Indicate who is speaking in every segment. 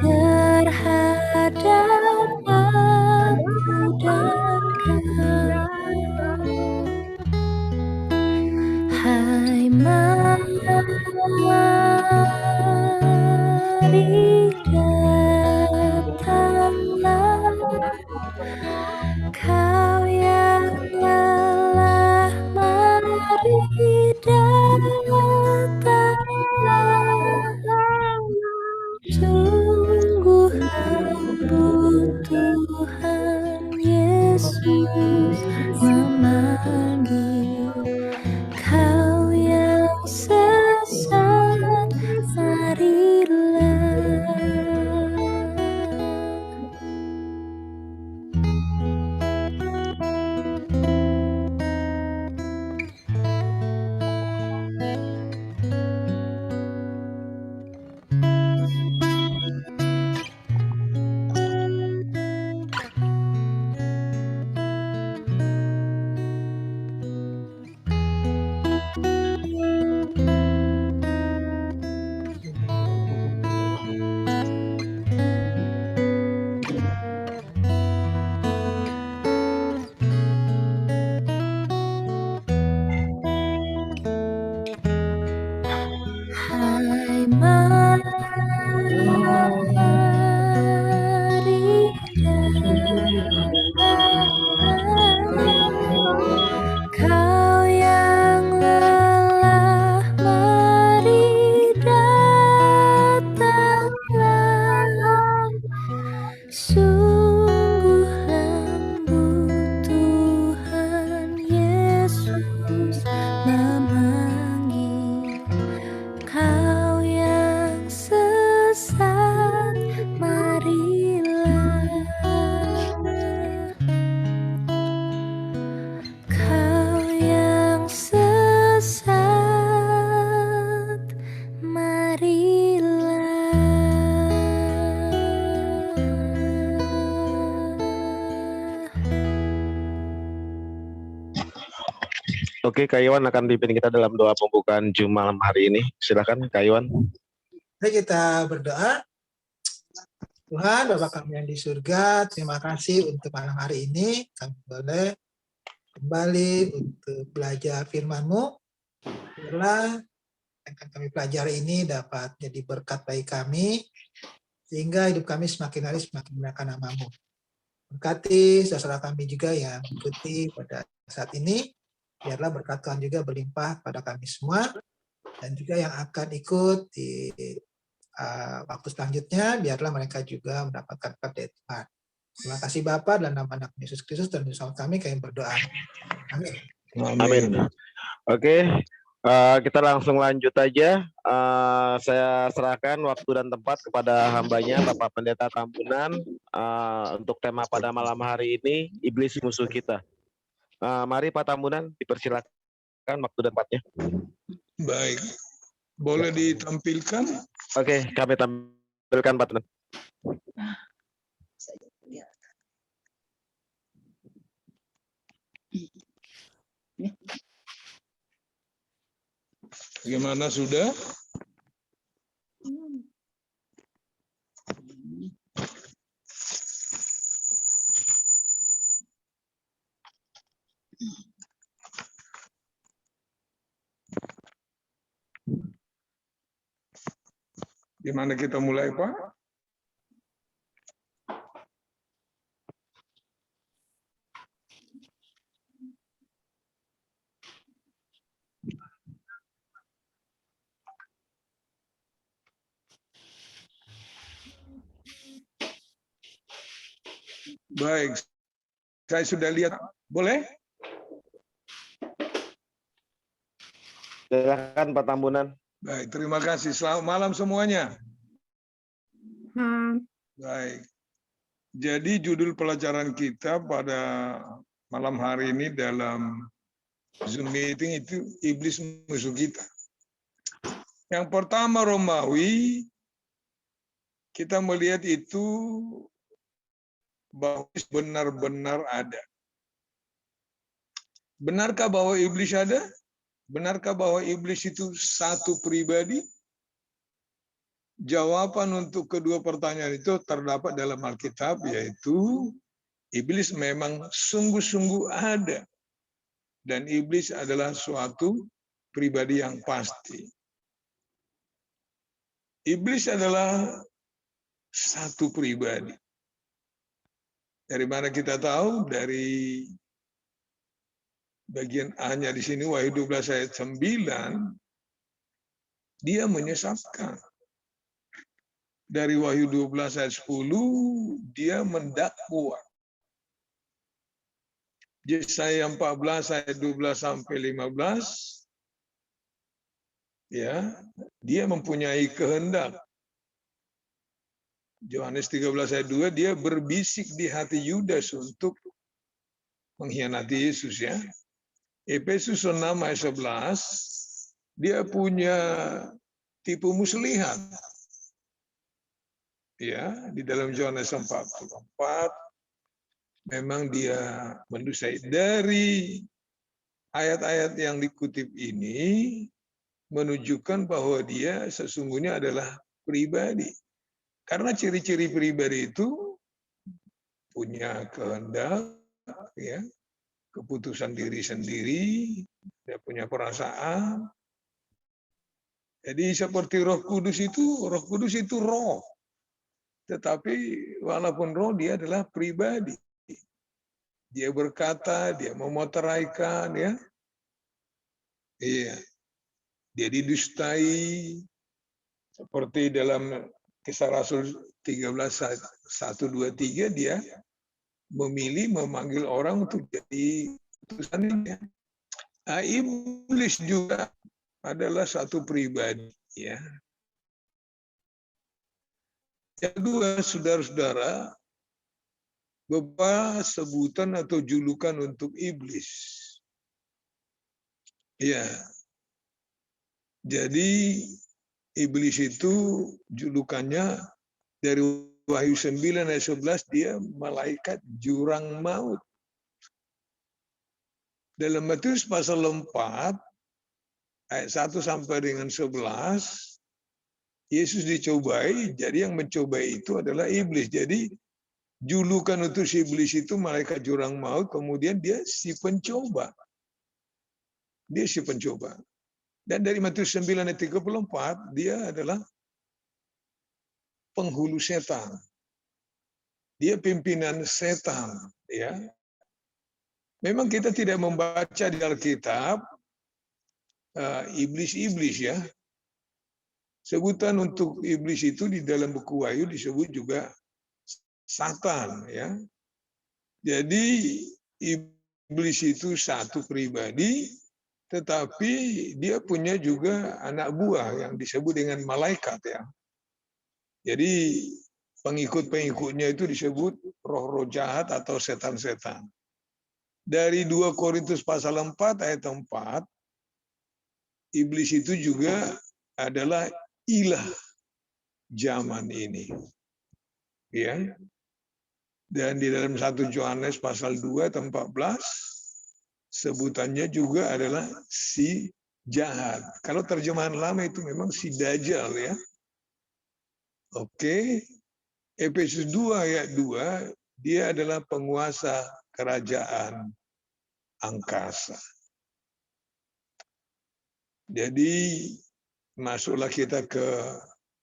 Speaker 1: terhadap aku dan kau. Hai mari datanglah, kau yang lelah, mari datanglah. Sungguh lembut Tuhan Yesus memanggil, kau yang sesat, marilah. Hai mari datanglah, kau yang lelah, mari datanglah. Sungguh lembut Tuhan Yesus memanggil, kau yang sesat, marilah. Kau yang sesat, marilah.
Speaker 2: Oke, Kak Iwan akan dipimpin kita dalam doa pembukaan Zoom malam hari ini. Silakan, Kak Iwan.
Speaker 3: Mari kita berdoa. Tuhan, Bapa kami yang di surga, terima kasih untuk malam hari ini. Kami boleh kembali untuk belajar firman-Mu. Biarlah yang akan kami pelajari ini dapat jadi berkat bagi kami, sehingga hidup kami semakin hari semakin memuliakan nama-Mu. Berkati saudara kami juga yang mengikuti pada saat ini. Biarlah berkat Tuhan juga berlimpah pada kami semua, dan juga yang akan ikut di waktu selanjutnya, biarlah mereka juga mendapatkan berkat dari Tuhan. Terima kasih Bapa, dalam nama anak Yesus Kristus dan bersama kami berdoa. Amin.
Speaker 2: Amin. Oke, kita langsung lanjut aja. Saya serahkan waktu dan tempat kepada hambanya, Bapak Pendeta Tambunan, untuk tema pada malam hari ini, Iblis Musuh Kita. Mari Pak Tambunan, dipersilakan waktu dan tempatnya.
Speaker 4: Baik, boleh ditampilkan?
Speaker 2: Oke, kami tampilkan Pak Tambunan.
Speaker 4: Bagaimana sudah? Gimana kita mulai, Pak? Baik, saya sudah lihat. Boleh?
Speaker 2: Silakan Pak Tambunan.
Speaker 4: Baik, terima kasih. Selamat malam semuanya. Baik. Jadi judul pelajaran kita pada malam hari ini dalam Zoom meeting itu iblis musuh kita. Yang pertama Romawi, kita melihat itu bahwa benar-benar ada. Benarkah bahwa iblis ada? Benarkah bahwa iblis itu satu pribadi? jawaban untuk kedua pertanyaan itu terdapat dalam Alkitab, yaitu iblis memang sungguh-sungguh ada. Dan iblis adalah suatu pribadi yang pasti. Iblis adalah satu pribadi. Dari mana kita tahu? Dari bagian A-nya di sini, Wahyu 12 ayat 9, dia menyesatkan. Dari Wahyu 12 ayat 10, dia mendakwa. Yesaya 14 ayat 12 sampai 15, ya, dia mempunyai kehendak. Yohanes 13 ayat 2, dia berbisik di hati Yudas untuk mengkhianati Yesus, ya. Efesus 6 ayat 11, dia punya tipu muslihat. Ya, di dalam Yohanes 4:4 memang dia mendustai. Dari ayat-ayat yang dikutip ini menunjukkan bahwa dia sesungguhnya adalah pribadi. Karena ciri-ciri pribadi itu punya kehendak, ya, keputusan diri sendiri, dia punya perasaan. Jadi seperti Roh Kudus itu roh. Tetapi walaupun roh, dia adalah pribadi. Dia berkata, dia memoteraikan, ya. Iya. Dia didustai. Seperti dalam Kisah Rasul 13 1-2-3, dia memilih memanggil orang untuk jadi utusannya. Nah, iblis juga adalah satu pribadi, ya. Yang kedua, saudara-saudara, beberapa sebutan atau julukan untuk iblis. Ya. Jadi iblis itu julukannya dari Wahyu 9 ayat 11, dia malaikat jurang maut. Dalam Matius pasal 4 ayat 1 sampai dengan 11, Yesus dicobai, jadi yang mencobai itu adalah iblis. Jadi julukan untuk si iblis itu malaikat jurang maut, kemudian dia si pencoba. Dia si pencoba. Dan dari Matius 9 ayat 34, dia adalah penghulu setan. Dia pimpinan setan, ya. Memang kita tidak membaca di Alkitab iblis-iblis, ya. Sebutan untuk iblis itu di dalam buku Wahyu disebut juga Satan, ya. Jadi iblis itu satu pribadi, tetapi dia punya juga anak buah yang disebut dengan malaikat, ya. Jadi pengikut-pengikutnya itu disebut roh-roh jahat atau setan-setan. Dari 2 Korintus pasal 4 ayat 4, iblis itu juga adalah ilah zaman ini. Ya. Dan di dalam 1 Yohanes pasal 2 ayat 14, sebutannya juga adalah si jahat. Kalau terjemahan lama itu memang si Dajjal, ya. Oke. Efesus 2 ayat 2, dia adalah penguasa kerajaan angkasa. Jadi masuklah kita ke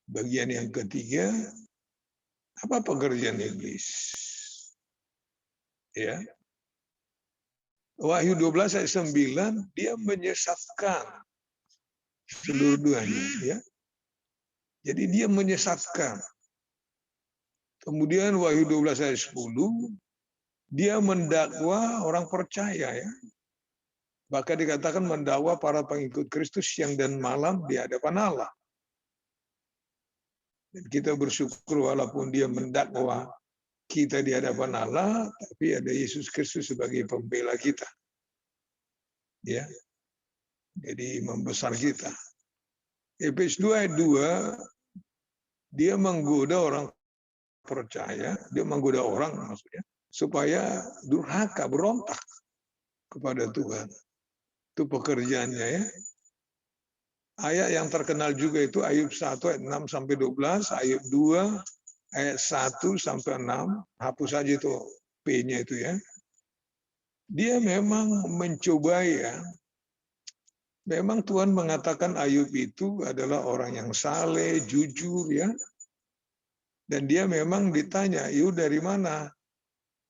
Speaker 4: bagian yang ketiga. Apa pekerjaan iblis? Ya. Wahyu 12 ayat 9, dia menyesatkan seluruh dunia, ya. Jadi dia menyesatkan. Kemudian Wahyu 12 ayat 10, dia mendakwa orang percaya, ya. Bahkan dikatakan mendakwa para pengikut Kristus siang dan malam di hadapan Allah. Dan kita bersyukur walaupun dia mendakwa kita di hadapan Allah, tapi ada Yesus Kristus sebagai pembela kita. Ya. Jadi membesar kita. Efesus 2 ayat 2, dia menggoda orang percaya, dia menggoda orang maksudnya, supaya durhaka, berontak kepada Tuhan. Itu pekerjaannya, ya. ayat yang terkenal juga itu Ayub 1 ayat 6 sampai 12, Ayub 2 ayat 1 sampai 6, hapus saja itu P-nya itu ya. Dia memang mencobai ya. Memang Tuhan mengatakan Ayub itu adalah orang yang saleh, jujur ya. Dan dia memang ditanya, "Ayub dari mana?"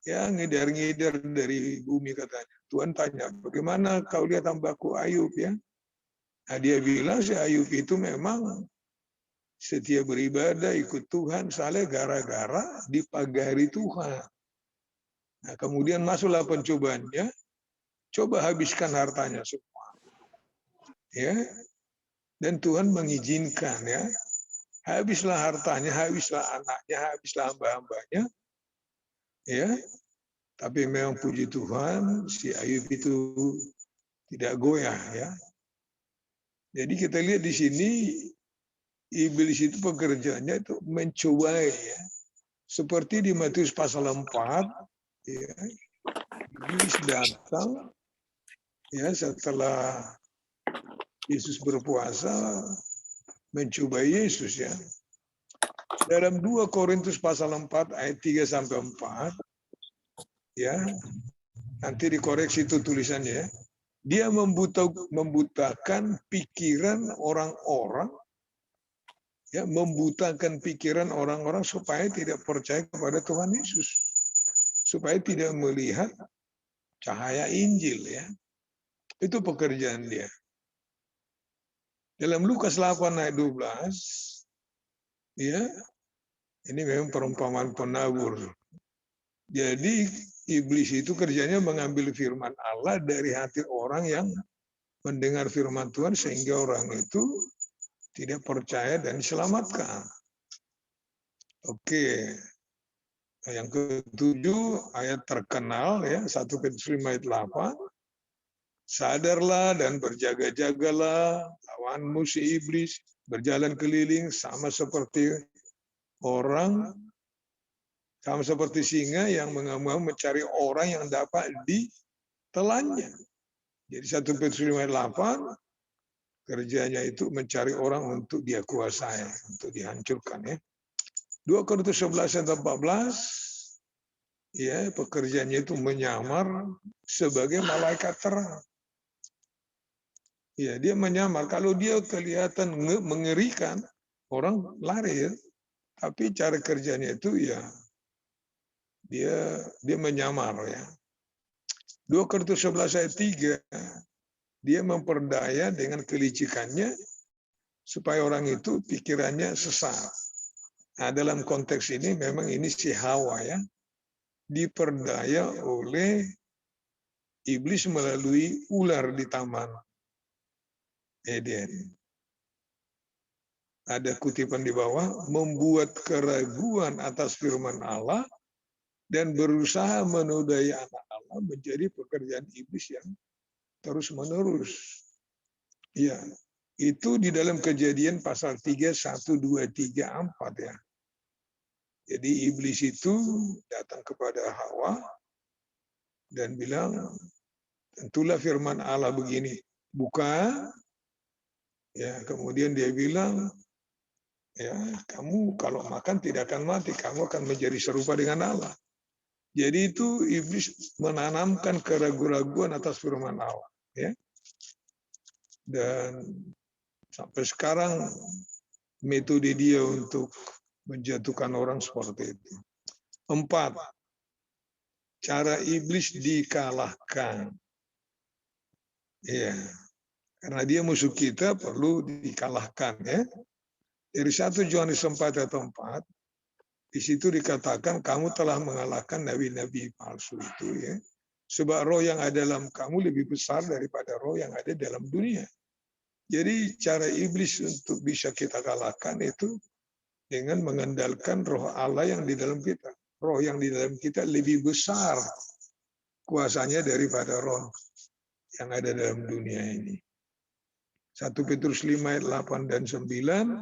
Speaker 4: Ya, ngidar-ngidar dari bumi katanya. Tuhan tanya, "Bagaimana kau lihat hambaku Ayub ya?" Nah, dia bilang si Ayub itu memang setia beribadah, ikut Tuhan, saleh gara-gara dipagari Tuhan. Nah, kemudian masuklah pencobaannya, coba habiskan hartanya semua. Ya. Dan Tuhan mengizinkan ya. Habislah hartanya, habislah anaknya, habislah hamba-hambanya. Ya. Tapi memang puji Tuhan, si Ayub itu tidak goyah ya. Jadi kita lihat di sini iblis itu pekerjaannya itu mencobai ya. Seperti di Matius pasal 4 ya. Iblis datang ya setelah Yesus berpuasa mencobai Yesus ya. Dalam 2 Korintus pasal 4 ayat 3 sampai 4 ya. Nanti dikoreksi itu tulisannya ya. Dia membutakan pikiran orang-orang ya, membutakan pikiran orang-orang supaya tidak percaya kepada Tuhan Yesus. Supaya tidak melihat cahaya Injil ya. Itu pekerjaan dia. Dalam Lukas 8 ayat 12 ya, ini memang perumpamaan penabur. Jadi iblis itu kerjanya mengambil firman Allah dari hati orang yang mendengar firman Tuhan sehingga orang itu tidak percaya dan diselamatkan. Oke. Yang ketujuh ayat terkenal ya 1 Petrus 5 ayat 8. Sadarlah dan berjaga-jagalah, lawanmu si iblis berjalan keliling sama seperti singa yang mengamau mencari orang yang dapat ditelannya. Jadi 1 Petrus 5 ayat 8 kerjanya itu mencari orang untuk dia kuasai, untuk dihancurkan ya. 2 Korintus 11 ayat 14 ya, pekerjaannya itu menyamar sebagai malaikat terang. Ya, dia menyamar. Kalau dia kelihatan mengerikan, orang lari ya. Tapi cara kerjanya itu ya dia menyamar ya. 2 Korintus 11 ayat 3 dia memperdaya dengan kelicikannya supaya orang itu pikirannya sesat. Nah, dalam konteks ini memang ini si Hawa ya diperdaya oleh iblis melalui ular di taman Eden. Ada kutipan di bawah, membuat keraguan atas firman Allah dan berusaha menodai anak Allah menjadi pekerjaan iblis yang terus-menerus. Ya, itu di dalam Kejadian pasal 3, 1, 2, 3, 4 ya. Jadi iblis itu datang kepada Hawa dan bilang, tentulah firman Allah begini, buka. Ya, kemudian dia bilang, ya, kamu kalau makan tidak akan mati, kamu akan menjadi serupa dengan Allah. Jadi itu iblis menanamkan keraguan-raguan atas firman Allah, ya. Dan sampai sekarang metode dia untuk menjatuhkan orang seperti itu. 4. Cara iblis dikalahkan. Ya. Karena dia musuh kita perlu dikalahkan ya. Dari 1 Yohanes 4 ayat 4 di situ dikatakan kamu telah mengalahkan nabi-nabi palsu itu ya. Sebab roh yang ada dalam kamu lebih besar daripada roh yang ada dalam dunia. Jadi cara iblis untuk bisa kita kalahkan itu dengan mengandalkan roh Allah yang di dalam kita. Roh yang di dalam kita lebih besar kuasanya daripada roh yang ada dalam dunia ini. 1 Petrus 5 ayat 8 dan 9,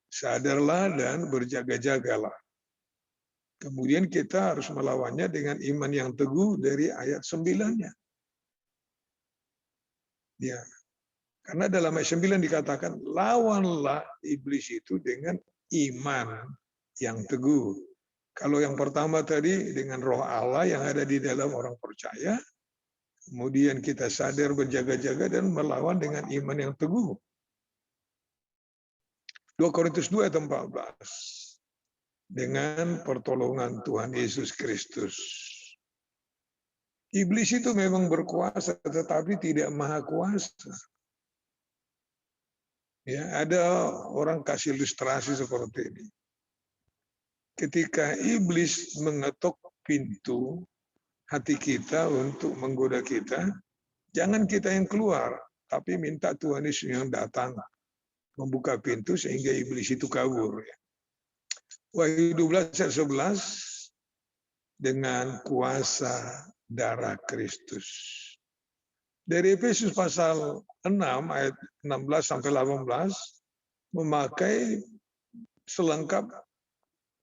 Speaker 4: sadarlah dan berjaga-jagalah. Kemudian kita harus melawannya dengan iman yang teguh dari ayat 9-nya. Ya. Karena dalam ayat 9 dikatakan, lawanlah iblis itu dengan iman yang teguh. Kalau yang pertama tadi dengan roh Allah yang ada di dalam orang percaya, kemudian kita sadar berjaga-jaga dan melawan dengan iman yang teguh. 2 Korintus 2 ayat 14. Dengan pertolongan Tuhan Yesus Kristus. Iblis itu memang berkuasa, tetapi tidak maha kuasa. Ya, ada orang kasih ilustrasi seperti ini. Ketika iblis mengetuk pintu hati kita untuk menggoda kita, jangan kita yang keluar, tapi minta Tuhan Yesus yang datang membuka pintu sehingga iblis itu kabur. Wahyu 12 ayat 11 dengan kuasa darah Kristus. Dari Efesus pasal 6 ayat 16 sampai 18 memakai selengkap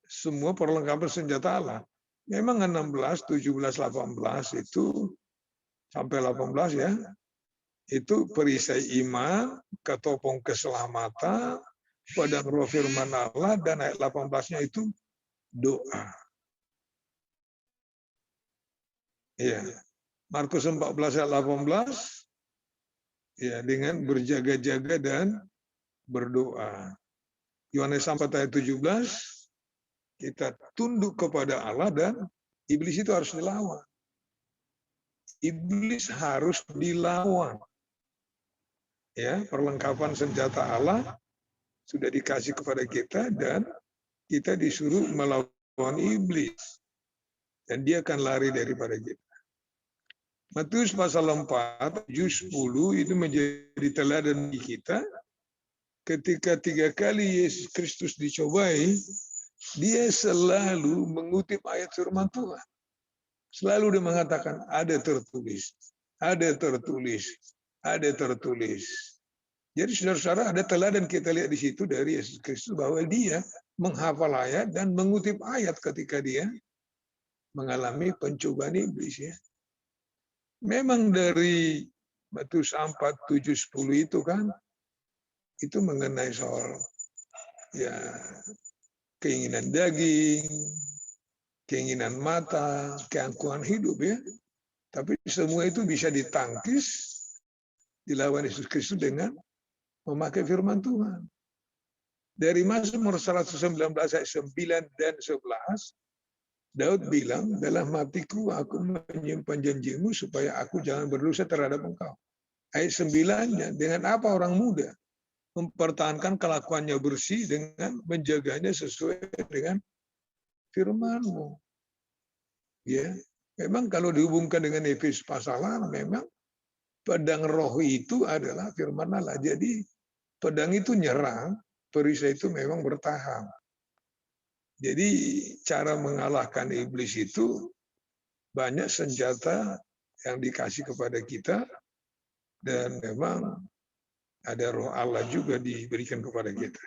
Speaker 4: semua perlengkapan senjata Allah. Memang 16, 17, 18 itu sampai 18 ya. Itu perisai iman, ketopong keselamatan, pedang roh firman Allah, dan ayat 18-nya itu doa. Ya. Markus 14 ayat 18 ya, dengan berjaga-jaga dan berdoa. Yohanes 4 ayat 17 kita tunduk kepada Allah dan iblis itu harus dilawan. Iblis harus dilawan. Ya, perlengkapan senjata Allah sudah dikasih kepada kita dan kita disuruh melawan iblis. Dan dia akan lari daripada kita. Matius pasal 4, ayat 10 itu menjadi teladan bagi kita. Ketika 3 kali Yesus Kristus dicobai, dia selalu mengutip ayat firman Tuhan. Selalu dia mengatakan, ada tertulis, ada tertulis, ada tertulis. Jadi saudara-saudara, ada teladan kita lihat di situ dari Yesus Kristus bahwa dia menghafal ayat dan mengutip ayat ketika dia mengalami pencobaan iblis ya. Memang dari Matius 4, 7, 10 itu kan, itu mengenai soal ya keinginan daging, keinginan mata, keangkuhan hidup ya. Tapi semua itu bisa ditangkis dilawan Yesus Kristus dengan memakai firman Tuhan. Dari Mazmur 119 ayat 9 dan 11, Daud bilang, dalam hatiku aku menyimpan janjimu supaya aku jangan berdosa terhadap engkau. Ayat 9-nya, dengan apa orang muda mempertahankan kelakuannya bersih dengan menjaganya sesuai dengan firman-Mu. Ya, memang kalau dihubungkan dengan Efesus pasal 6, memang pedang roh itu adalah firman Allah. Jadi pedang itu nyerang, perisai itu memang bertahan. Jadi cara mengalahkan iblis itu banyak senjata yang dikasih kepada kita dan memang ada roh Allah juga diberikan kepada kita.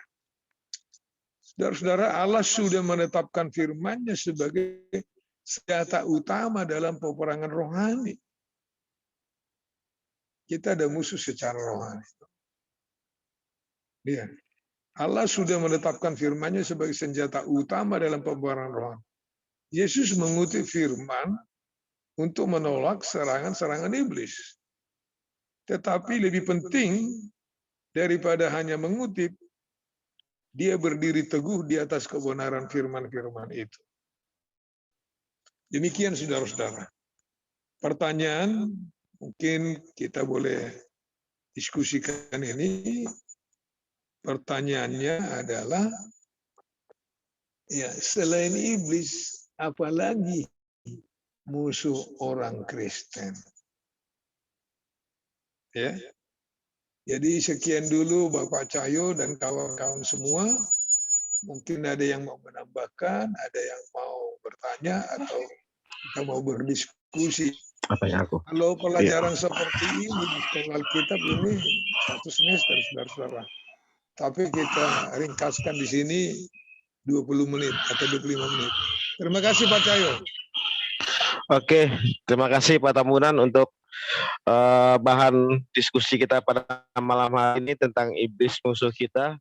Speaker 4: Saudara-saudara, Allah sudah menetapkan firman-Nya sebagai senjata utama dalam peperangan rohani. Kita ada musuh secara rohani. Ya. Allah sudah menetapkan firman-Nya sebagai senjata utama dalam peperangan rohani. Yesus mengutip firman untuk menolak serangan-serangan iblis. Tetapi lebih penting daripada hanya mengutip, dia berdiri teguh di atas kebenaran firman-firman itu. Demikian saudara-saudara. Pertanyaan, mungkin kita boleh diskusikan ini. Pertanyaannya adalah, ya selain iblis, apalagi musuh orang Kristen? Ya, jadi sekian dulu Bapak Cahyo dan kawan-kawan semua. Mungkin ada yang mau menambahkan, ada yang mau bertanya atau kita mau berdiskusi. Kalau pelajaran seperti ini di sekolah Alkitab ini 1 semester, saudara-saudara. Tapi kita ringkaskan di sini 20 menit atau 25 menit. Terima kasih Pak Cahyo.
Speaker 2: Oke, terima kasih Pak Tambunan untuk bahan diskusi kita pada malam hari ini tentang iblis musuh kita.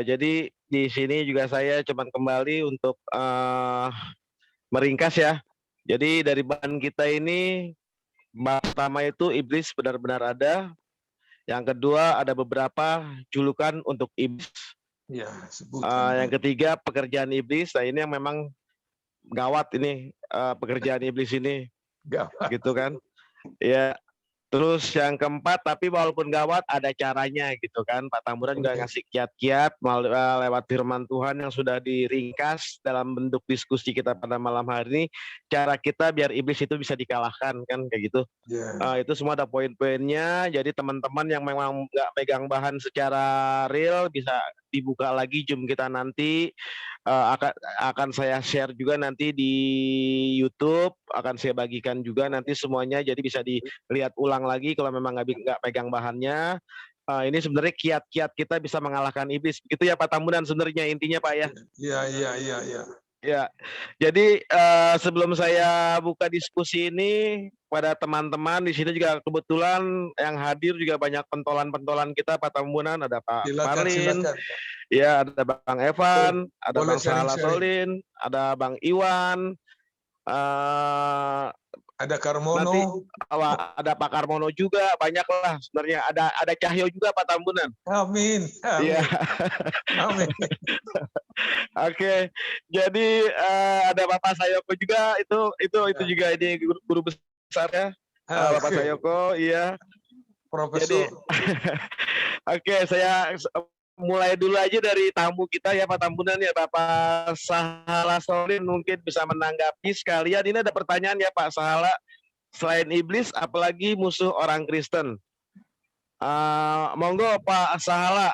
Speaker 2: Jadi di sini juga saya cuman kembali untuk meringkas ya. Jadi dari bahan kita ini, pertama itu iblis benar-benar ada. Yang kedua ada beberapa julukan untuk iblis.
Speaker 4: Ya, sebutkan.
Speaker 2: Yang ketiga pekerjaan iblis. Nah ini yang memang gawat ini pekerjaan iblis ini,
Speaker 4: Gawat.
Speaker 2: gitu kan? Ya. Terus yang keempat, tapi walaupun gawat ada caranya gitu kan. Pak Tambunan juga ngasih kiat-kiat lewat firman Tuhan yang sudah diringkas dalam bentuk diskusi kita pada malam hari ini. Cara kita biar iblis itu bisa dikalahkan kan kayak gitu.
Speaker 4: Ya.
Speaker 2: Itu semua ada poin-poinnya. Jadi teman-teman yang memang nggak pegang bahan secara real bisa dibuka lagi Zoom kita nanti. Akan saya share juga nanti di YouTube, akan saya bagikan juga nanti semuanya, jadi bisa dilihat ulang lagi kalau memang nggak pegang bahannya. Ini sebenarnya kiat-kiat kita bisa mengalahkan iblis, begitu ya Pak Tambunan sebenarnya intinya Pak ya.
Speaker 4: Iya.
Speaker 2: Ya, jadi sebelum saya buka diskusi ini pada teman-teman di sini juga kebetulan yang hadir juga banyak pentolan-pentolan kita Pak Tambunan, ada Pak Marlin, ya ada Bang Evan, ada Bang Sahala Solin, ada Bang Iwan,
Speaker 4: ada Karmono,
Speaker 2: nanti ada Pak Karmono juga, banyak lah sebenarnya, ada Cahyo juga Pak Tambunan.
Speaker 4: Amin.
Speaker 2: Iya.
Speaker 4: Amin.
Speaker 2: Oke, jadi ada Bapak Sayoko juga, itu juga ini guru besar ya, Bapak Sayoko, iya.
Speaker 4: Profesor.
Speaker 2: Jadi, oke, saya mulai dulu aja dari tamu kita ya Pak Tambunan ya, Bapak Sahala Solin mungkin bisa menanggapi sekalian. Ini ada pertanyaan ya Pak Sahala, selain iblis apalagi musuh orang Kristen? Monggo Pak Sahala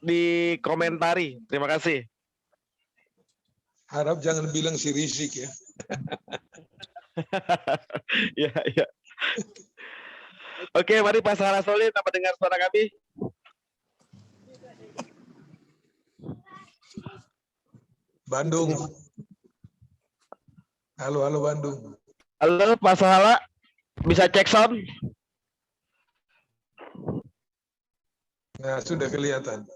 Speaker 2: dikomentari. Terima kasih.
Speaker 4: Harap jangan bilang si Rizik ya.
Speaker 2: Ya. Oke, mari Pak Sahala Solin, apa dengar suara kami?
Speaker 4: Bandung. Halo Bandung.
Speaker 2: Halo Pak Sahala, bisa cek sound?
Speaker 4: Nah, sudah kelihatan.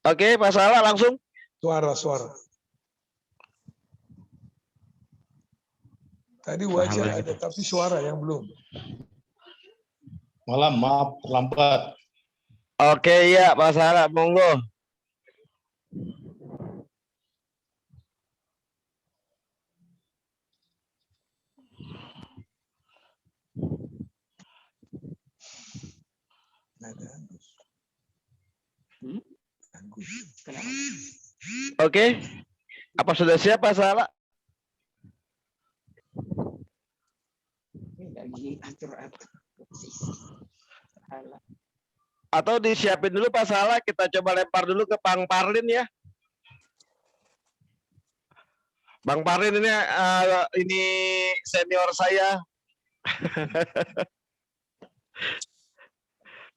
Speaker 2: Oke, Pak Sahala langsung.
Speaker 4: Suara. Tadi wajah ada, tapi suara yang belum.
Speaker 5: Maaf, terlambat.
Speaker 2: Oke, ya Pak Sahala, monggo. Oke, apa sudah siap Pak Sahala? Atau disiapin dulu Pak Sahala, kita coba lempar dulu ke Bang Parlin ya. Bang Parlin ini senior saya.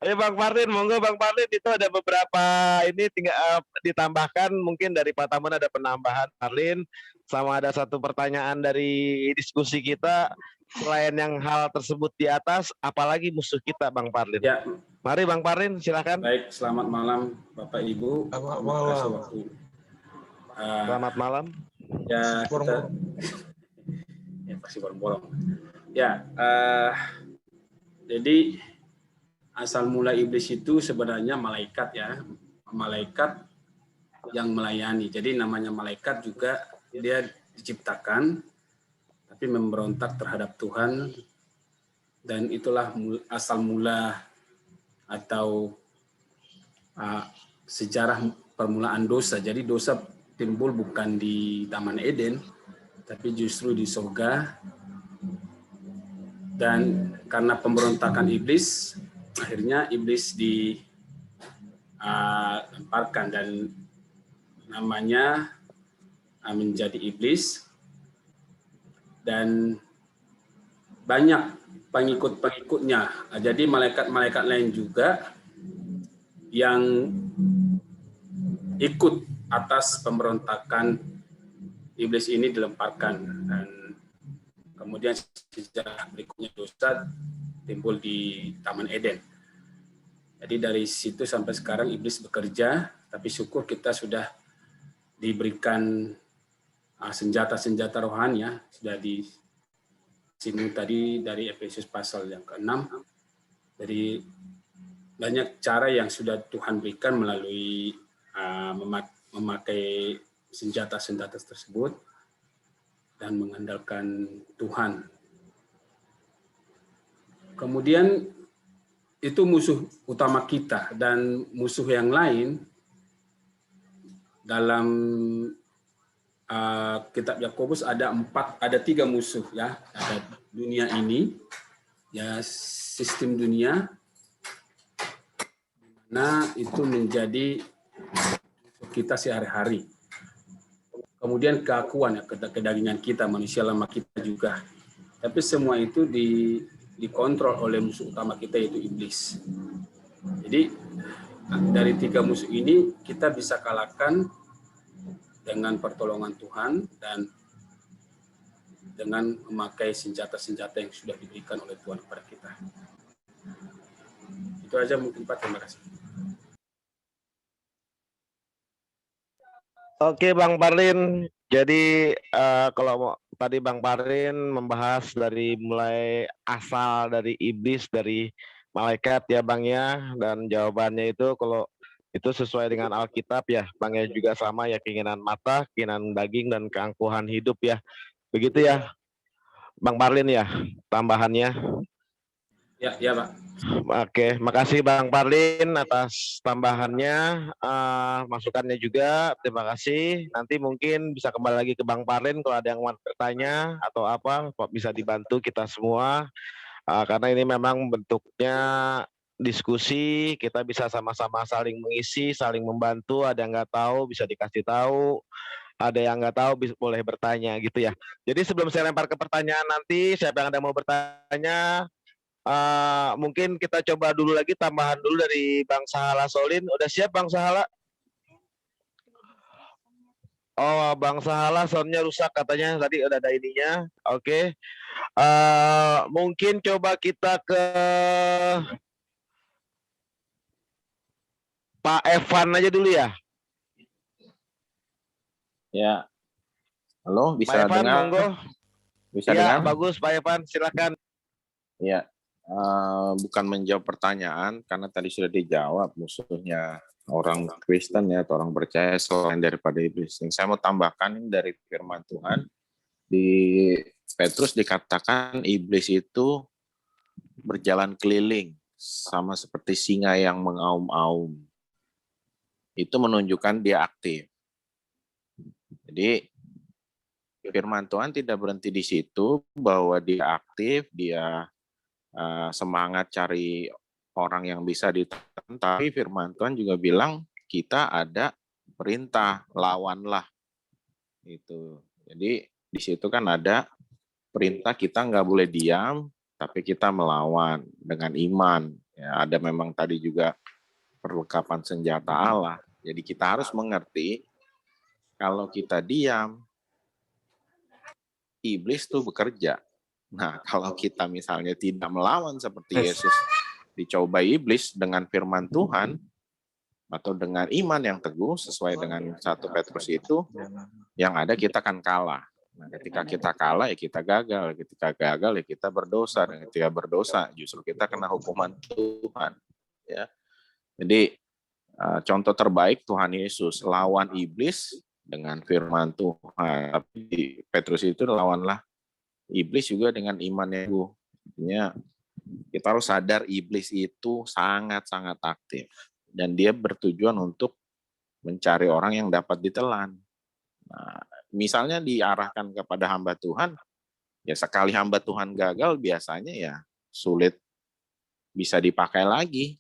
Speaker 2: Ayo Bang Parlin, monggo Bang Parlin, itu ada beberapa ini tinggal ditambahkan mungkin dari Pak Taman, ada penambahan Parlin, sama ada satu pertanyaan dari diskusi kita, selain yang hal tersebut di atas, apalagi musuh kita Bang Parlin? Ya. Mari Bang Parlin, silakan.
Speaker 6: Baik, selamat malam Bapak Ibu.
Speaker 4: Selamat malam.
Speaker 2: Selamat malam.
Speaker 6: Ya, kita... ya pasti bolong. Ya, jadi asal mula iblis itu sebenarnya malaikat ya, malaikat yang melayani. Jadi namanya malaikat juga dia diciptakan, tapi memberontak terhadap Tuhan, dan itulah asal mula atau sejarah permulaan dosa. Jadi dosa timbul bukan di Taman Eden, tapi justru di surga. Dan karena pemberontakan iblis, akhirnya iblis dilemparkan dan namanya menjadi iblis, dan banyak pengikut-pengikutnya. Jadi malaikat-malaikat lain juga yang ikut atas pemberontakan iblis ini dilemparkan, dan kemudian sejarah berikutnya dosa timbul di Taman Eden. Jadi dari situ sampai sekarang iblis bekerja, tapi syukur kita sudah diberikan senjata-senjata rohani ya, sudah disinggung tadi dari Efesus pasal yang ke-6. Jadi banyak cara yang sudah Tuhan berikan melalui memakai senjata-senjata tersebut dan mengandalkan Tuhan. Kemudian itu musuh utama kita, dan musuh yang lain dalam kitab Yakobus ada 3 musuh ya. Ada dunia ini, ya, sistem dunia, nah itu menjadi kita sehari-hari. Kemudian keakuan ya, kedagingan kita, manusia lama kita juga. Tapi semua itu dikontrol oleh musuh utama kita, yaitu iblis. Jadi dari 3 musuh ini kita bisa kalahkan dengan pertolongan Tuhan dan dengan memakai senjata-senjata yang sudah diberikan oleh Tuhan kepada kita. Itu aja mungkin Pak, terima kasih.
Speaker 2: Oke Bang Parlin, jadi kalau tadi Bang Parlin membahas dari mulai asal dari iblis, dari malaikat ya Bang ya, dan jawabannya itu kalau itu sesuai dengan Alkitab ya Bang ya, juga sama ya, keinginan mata, keinginan daging, dan keangkuhan hidup ya. Begitu ya Bang Parlin ya tambahannya.
Speaker 6: Ya Pak.
Speaker 2: Oke, makasih Bang Parlin atas tambahannya, masukannya juga. Terima kasih. Nanti mungkin bisa kembali lagi ke Bang Parlin kalau ada yang mau bertanya atau apa, bisa dibantu kita semua. Karena ini memang bentuknya diskusi, kita bisa sama-sama saling mengisi, saling membantu. Ada yang nggak tahu bisa dikasih tahu, ada yang nggak tahu boleh bertanya gitu ya. Jadi sebelum saya lempar ke pertanyaan nanti, siapa yang ada mau bertanya? Mungkin kita coba dulu lagi tambahan dulu dari Bang Sahala Solin. Udah siap Bang Sahala? Oh, Bang Sahala soundnya rusak katanya, tadi udah ada ininya. Oke. Mungkin coba kita ke Pak Evan aja dulu ya.
Speaker 7: Ya, halo, bisa
Speaker 2: Pak Evan,
Speaker 7: dengar?
Speaker 2: monggo.
Speaker 7: Bisa
Speaker 2: Ya,
Speaker 7: dengar?
Speaker 2: bagus Pak Evan, silakan.
Speaker 7: Ya, bukan menjawab pertanyaan karena tadi sudah dijawab musuhnya orang Kristen ya atau orang percaya selain daripada iblis. Yang saya mau tambahkan ini dari firman Tuhan di Petrus dikatakan iblis itu berjalan keliling sama seperti singa yang mengaum-aum. Itu menunjukkan dia aktif. Jadi firman Tuhan tidak berhenti di situ bahwa dia aktif, dia semangat cari orang yang bisa ditekan, tapi firman Tuhan juga bilang kita ada perintah, lawanlah. Itu. Jadi di situ kan ada perintah kita nggak boleh diam, tapi kita melawan dengan iman. Ya, ada memang tadi juga perlengkapan senjata Allah. Jadi kita harus mengerti kalau kita diam, iblis tuh bekerja. Nah, kalau kita misalnya tidak melawan seperti Yesus dicoba iblis dengan firman Tuhan atau dengan iman yang teguh sesuai dengan 1 Petrus itu, yang ada kita akan kalah. Nah, ketika kita kalah ya kita gagal, ketika gagal ya kita berdosa, dan ketika berdosa justru kita kena hukuman Tuhan. Ya, jadi contoh terbaik Tuhan Yesus lawan iblis dengan firman Tuhan. Tapi di Petrus itu lawanlah iblis juga dengan iman yang teguh. Artinya kita harus sadar iblis itu sangat-sangat aktif. Dan dia bertujuan untuk mencari orang yang dapat ditelan. Nah, misalnya diarahkan kepada hamba Tuhan, ya sekali hamba Tuhan gagal biasanya ya sulit bisa dipakai lagi.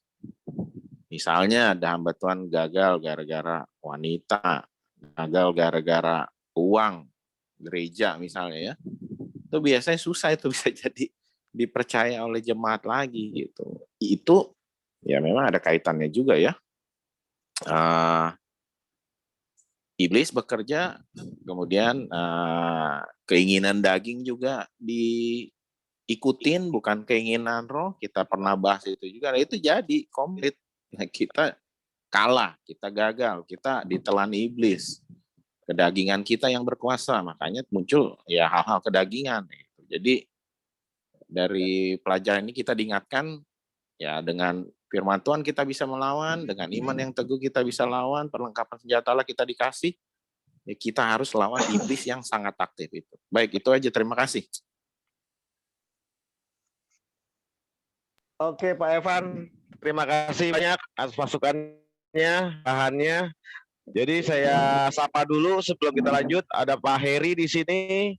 Speaker 7: Misalnya ada hamba Tuhan gagal gara-gara wanita, gagal gara-gara uang, gereja misalnya ya. Itu biasanya susah itu bisa jadi dipercaya oleh jemaat lagi gitu. Itu ya memang ada kaitannya juga ya. iblis bekerja, kemudian keinginan daging juga diikutin, bukan keinginan roh. Kita pernah bahas itu juga. Nah, itu jadi komplit. Nah, kita kalah, kita gagal, kita ditelan iblis. Kedagingan kita yang berkuasa, makanya muncul ya hal-hal kedagingan. Jadi dari pelajaran ini kita diingatkan ya dengan firman Tuhan kita bisa melawan, dengan iman yang teguh kita bisa lawan, perlengkapan senjata Allah kita dikasih, ya kita harus lawan iblis yang sangat aktif itu. Baik, itu aja. Terima kasih.
Speaker 2: Oke, Pak Evan, terima kasih banyak atas masukannya, bahannya. Jadi saya sapa dulu sebelum kita lanjut. Ada Pak Heri di sini,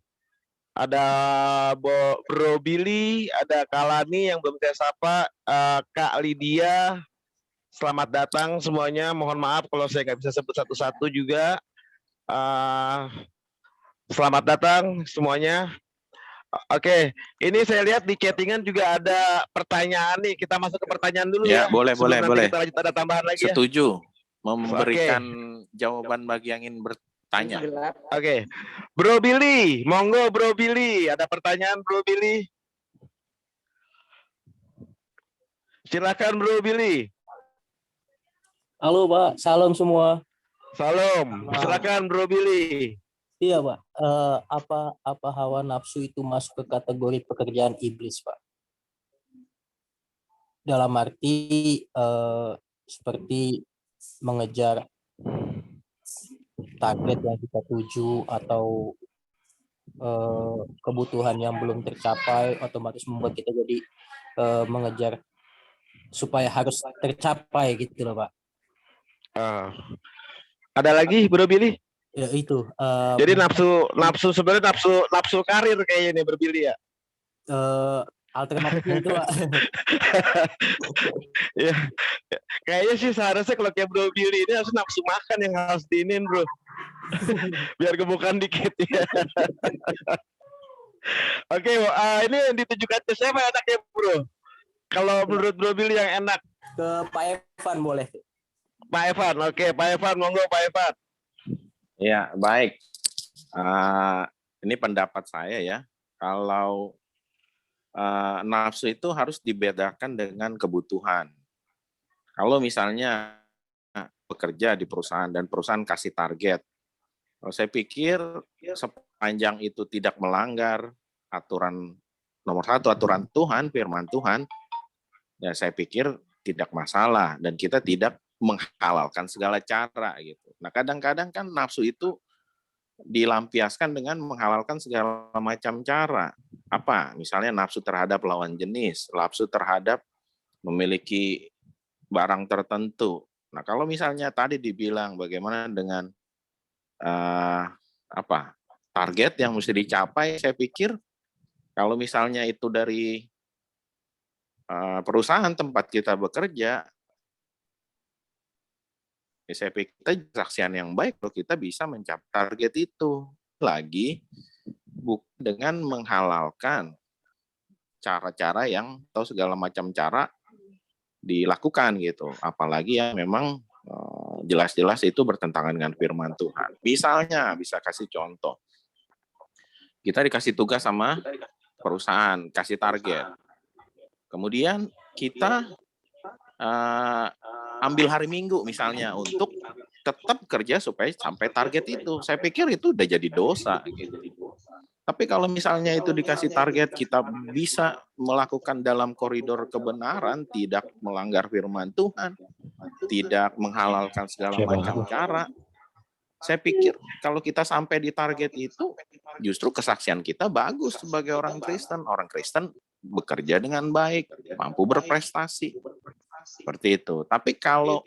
Speaker 2: ada Bro Billy, ada Kalani yang belum saya sapa, Kak Lydia. Selamat datang semuanya. Mohon maaf kalau saya nggak bisa sebut satu-satu juga. Selamat datang semuanya. Oke, ini saya lihat di chattingan juga ada pertanyaan nih. Kita masuk ke pertanyaan dulu ya.
Speaker 7: Boleh.
Speaker 2: Kita lanjut, ada tambahan lagi ya.
Speaker 7: Setuju. Memberikan jawaban bagi yang ingin bertanya.
Speaker 2: Oke. Bro Billy, monggo Bro Billy. Ada pertanyaan Bro Billy? Silakan Bro Billy.
Speaker 8: Halo Pak, salam semua.
Speaker 2: Salam. Silakan Bro Billy.
Speaker 8: Iya Pak, apa hawa nafsu itu masuk ke kategori pekerjaan iblis Pak? Dalam arti seperti mengejar target yang kita tuju atau kebutuhan yang belum tercapai otomatis membuat kita jadi mengejar supaya harus tercapai gitu loh Pak.
Speaker 2: Ada lagi Bro Billy?
Speaker 8: Ya itu.
Speaker 2: Jadi nafsu sebenarnya nafsu karir kayaknya nih Bro Billy ya.
Speaker 8: Alternatifnya itu Pak.
Speaker 2: Ya, kayaknya sih seharusnya kalau kayak Bro Billy ini harus nafsu makan yang harus diinin Bro. Biar gemukan dikit ya. Oke, ini yang ditujukan ke siapa enaknya Bro? Kalau menurut Bro Billy yang enak?
Speaker 8: Ke Pak Evan boleh.
Speaker 2: Pak Evan, oke Pak Evan, monggo Pak Evan.
Speaker 7: Ya, baik. Ini pendapat saya ya. Kalau nafsu itu harus dibedakan dengan kebutuhan. Kalau misalnya bekerja di perusahaan dan perusahaan kasih target, saya pikir sepanjang itu tidak melanggar aturan nomor 1, aturan Tuhan, firman Tuhan, ya saya pikir tidak masalah dan kita tidak menghalalkan segala cara gitu. Nah, kadang-kadang kan nafsu itu dilampiaskan dengan menghalalkan segala macam cara. Apa? Misalnya nafsu terhadap lawan jenis, nafsu terhadap memiliki barang tertentu. Nah, kalau misalnya tadi dibilang bagaimana dengan target yang mesti dicapai, saya pikir kalau misalnya itu dari perusahaan tempat kita bekerja, saya pikir kita kesaksian yang baik kalau kita bisa mencapai target itu. Lagi dengan menghalalkan cara-cara yang atau segala macam cara dilakukan gitu. Apalagi yang memang jelas-jelas itu bertentangan dengan firman Tuhan. Misalnya, bisa kasih contoh. Kita dikasih tugas sama perusahaan, kasih target. Kemudian kita ambil hari Minggu misalnya untuk tetap kerja supaya sampai target itu. Saya pikir itu udah jadi dosa gitu. Tapi kalau misalnya itu dikasih target, kita bisa melakukan dalam koridor kebenaran, tidak melanggar firman Tuhan, tidak menghalalkan segala macam cara. Saya pikir kalau kita sampai di target itu, justru kesaksian kita bagus sebagai orang Kristen. Orang Kristen bekerja dengan baik, mampu berprestasi. Seperti itu. Tapi kalau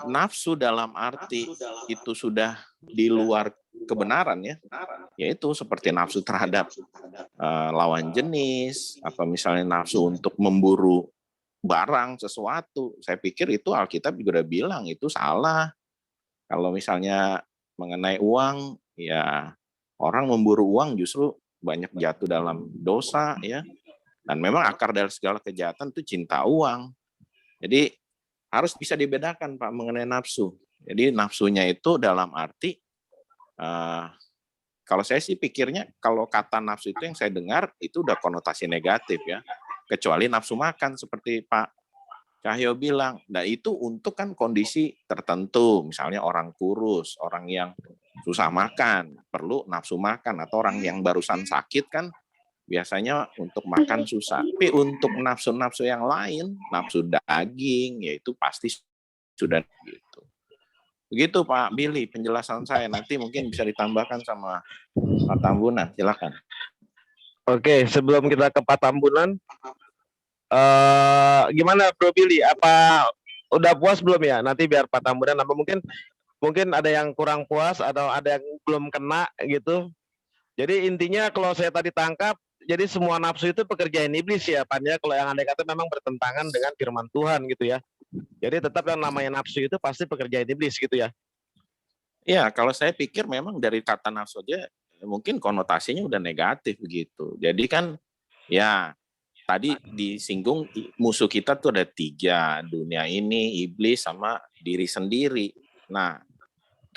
Speaker 7: nafsu dalam arti itu sudah di luar kebenaran ya, yaitu seperti nafsu terhadap lawan jenis, atau misalnya nafsu untuk memburu barang sesuatu, saya pikir itu Alkitab juga udah bilang itu salah. Kalau misalnya mengenai uang, ya orang memburu uang justru banyak jatuh dalam dosa ya. Dan memang akar dari segala kejahatan itu cinta uang. Jadi harus bisa dibedakan Pak mengenai nafsu. Jadi nafsunya itu dalam arti Kalau saya sih pikirnya kalau kata nafsu itu yang saya dengar itu udah konotasi negatif ya. Kecuali nafsu makan seperti Pak Cahyo bilang. Nah itu untuk kan kondisi tertentu, misalnya orang kurus, orang yang susah makan, perlu nafsu makan, atau orang yang barusan sakit kan biasanya untuk makan susah. Tapi untuk nafsu-nafsu yang lain, nafsu daging, yaitu pasti sudah gitu. Begitu Pak Billy penjelasan saya, nanti mungkin bisa ditambahkan sama Pak Tambunan, silakan.
Speaker 2: Oke, sebelum kita ke Pak Tambunan, gimana Bro Billy? Apa udah puas belum ya? Nanti biar Pak Tambunan, apa mungkin ada yang kurang puas atau ada yang belum kena gitu. Jadi intinya kalau saya tadi tangkap, jadi semua nafsu itu pekerjaan iblis ya, Pan ya. Kalau yang andai kata memang bertentangan dengan firman Tuhan gitu ya. Jadi tetap yang namanya nafsu itu pasti pekerjaan iblis gitu ya.
Speaker 7: Ya, kalau saya pikir memang dari kata nafsu aja mungkin konotasinya udah negatif begitu. Jadi kan ya tadi disinggung musuh kita tuh ada 3, dunia ini, iblis, sama diri sendiri. Nah,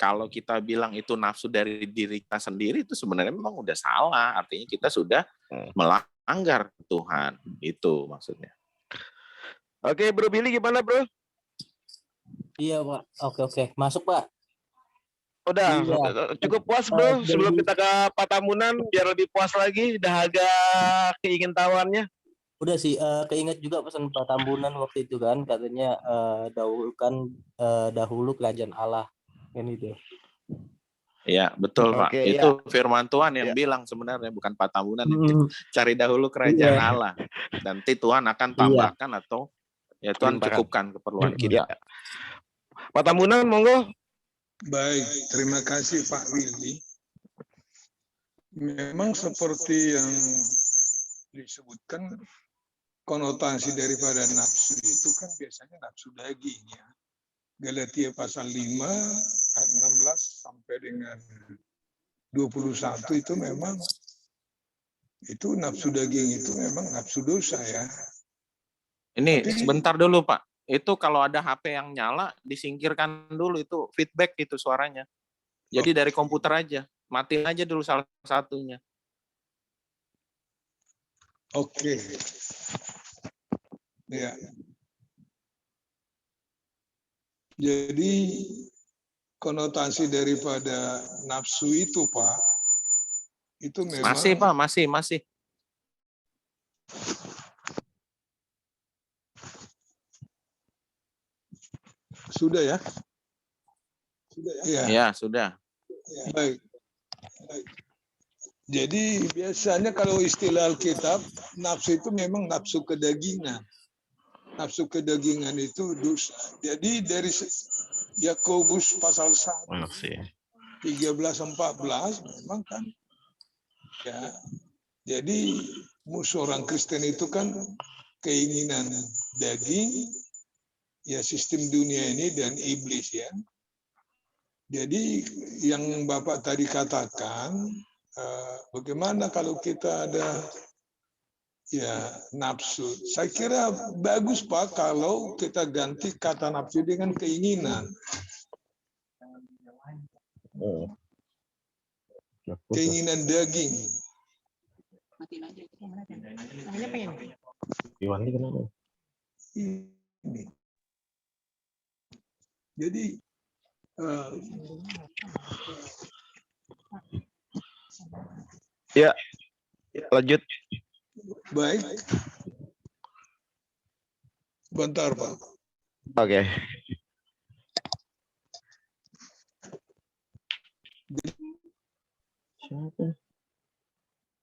Speaker 7: kalau kita bilang itu nafsu dari diri kita sendiri itu sebenarnya memang udah salah. Artinya kita sudah melanggar Tuhan. Itu maksudnya.
Speaker 2: Oke, Bro Billy gimana, Bro?
Speaker 8: Iya, Pak. Oke. Masuk, Pak.
Speaker 2: Udah,
Speaker 8: Iya.
Speaker 2: cukup puas, Bro. Sebelum kita ke Pak Tambunan, biar lebih puas lagi, dahaga keingintahuannya.
Speaker 8: Udah sih, keinget juga pesan Pak Tambunan waktu itu kan, katanya dahulu kerajaan Allah. Kan itu.
Speaker 7: Ya, betul Pak.
Speaker 2: Oke,
Speaker 7: itu firman Tuhan yang bilang sebenarnya, bukan Pak Tambunan. Cari dahulu kerajaan Allah. Nanti Tuhan akan tambahkan atau ya Tuhan cukupkan keperluan kita.
Speaker 2: Pak Tambunan, monggo.
Speaker 4: Baik, terima kasih Pak Willy. Memang seperti yang disebutkan, konotasi daripada nafsu itu kan biasanya nafsu daging ya. Galatia pasal 5 ayat 16 sampai dengan 21 itu memang itu nafsu daging itu memang nafsu dosa ya.
Speaker 7: Ini sebentar dulu Pak. Itu kalau ada HP yang nyala disingkirkan dulu, itu feedback itu suaranya. Jadi dari komputer aja, matiin aja dulu salah satunya.
Speaker 4: Oke. Ya. Jadi konotasi daripada nafsu itu Pak, itu memang
Speaker 7: masih Pak, masih.
Speaker 4: Sudah ya? Sudah ya?
Speaker 7: Ya, sudah.
Speaker 4: Baik. Jadi biasanya kalau istilah Alkitab, nafsu itu memang nafsu kedagingan. Nafsu kedagingan itu dosa. Jadi dari Yakobus pasal 1, 13-14 memang kan ya. Jadi musuh orang Kristen itu kan keinginan daging, ya sistem dunia ini dan iblis ya. Jadi yang Bapak tadi katakan, bagaimana kalau kita ada ya nafsu? Saya kira bagus Pak kalau kita ganti kata nafsu dengan keinginan. Keinginan daging. Jadi
Speaker 2: ya, lanjut.
Speaker 4: Baik. Bentar, Pak.
Speaker 2: Oke.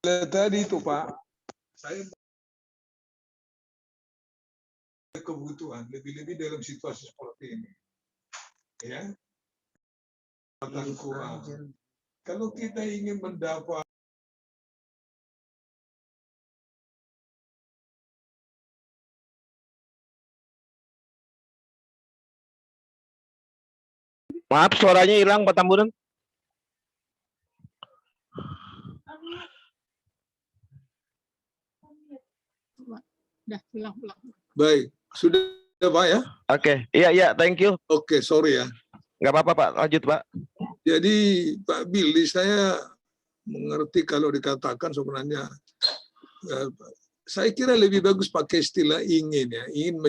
Speaker 4: Tadi itu, Pak, saya kebutuhan lebih-lebih dalam situasi seperti ini. Ya. Kurang. Kalau kita ingin mendapat
Speaker 2: Maaf, suaranya hilang, Pak Tambunan.
Speaker 9: Udah hilang.
Speaker 4: Baik, sudah Pak ya?
Speaker 2: Oke, iya, thank you.
Speaker 4: Oke, sorry ya.
Speaker 2: Nggak apa-apa Pak, lanjut Pak.
Speaker 4: Jadi Pak Billy, saya mengerti kalau dikatakan sebenarnya saya kira lebih bagus pakai istilah ingin ya, ingin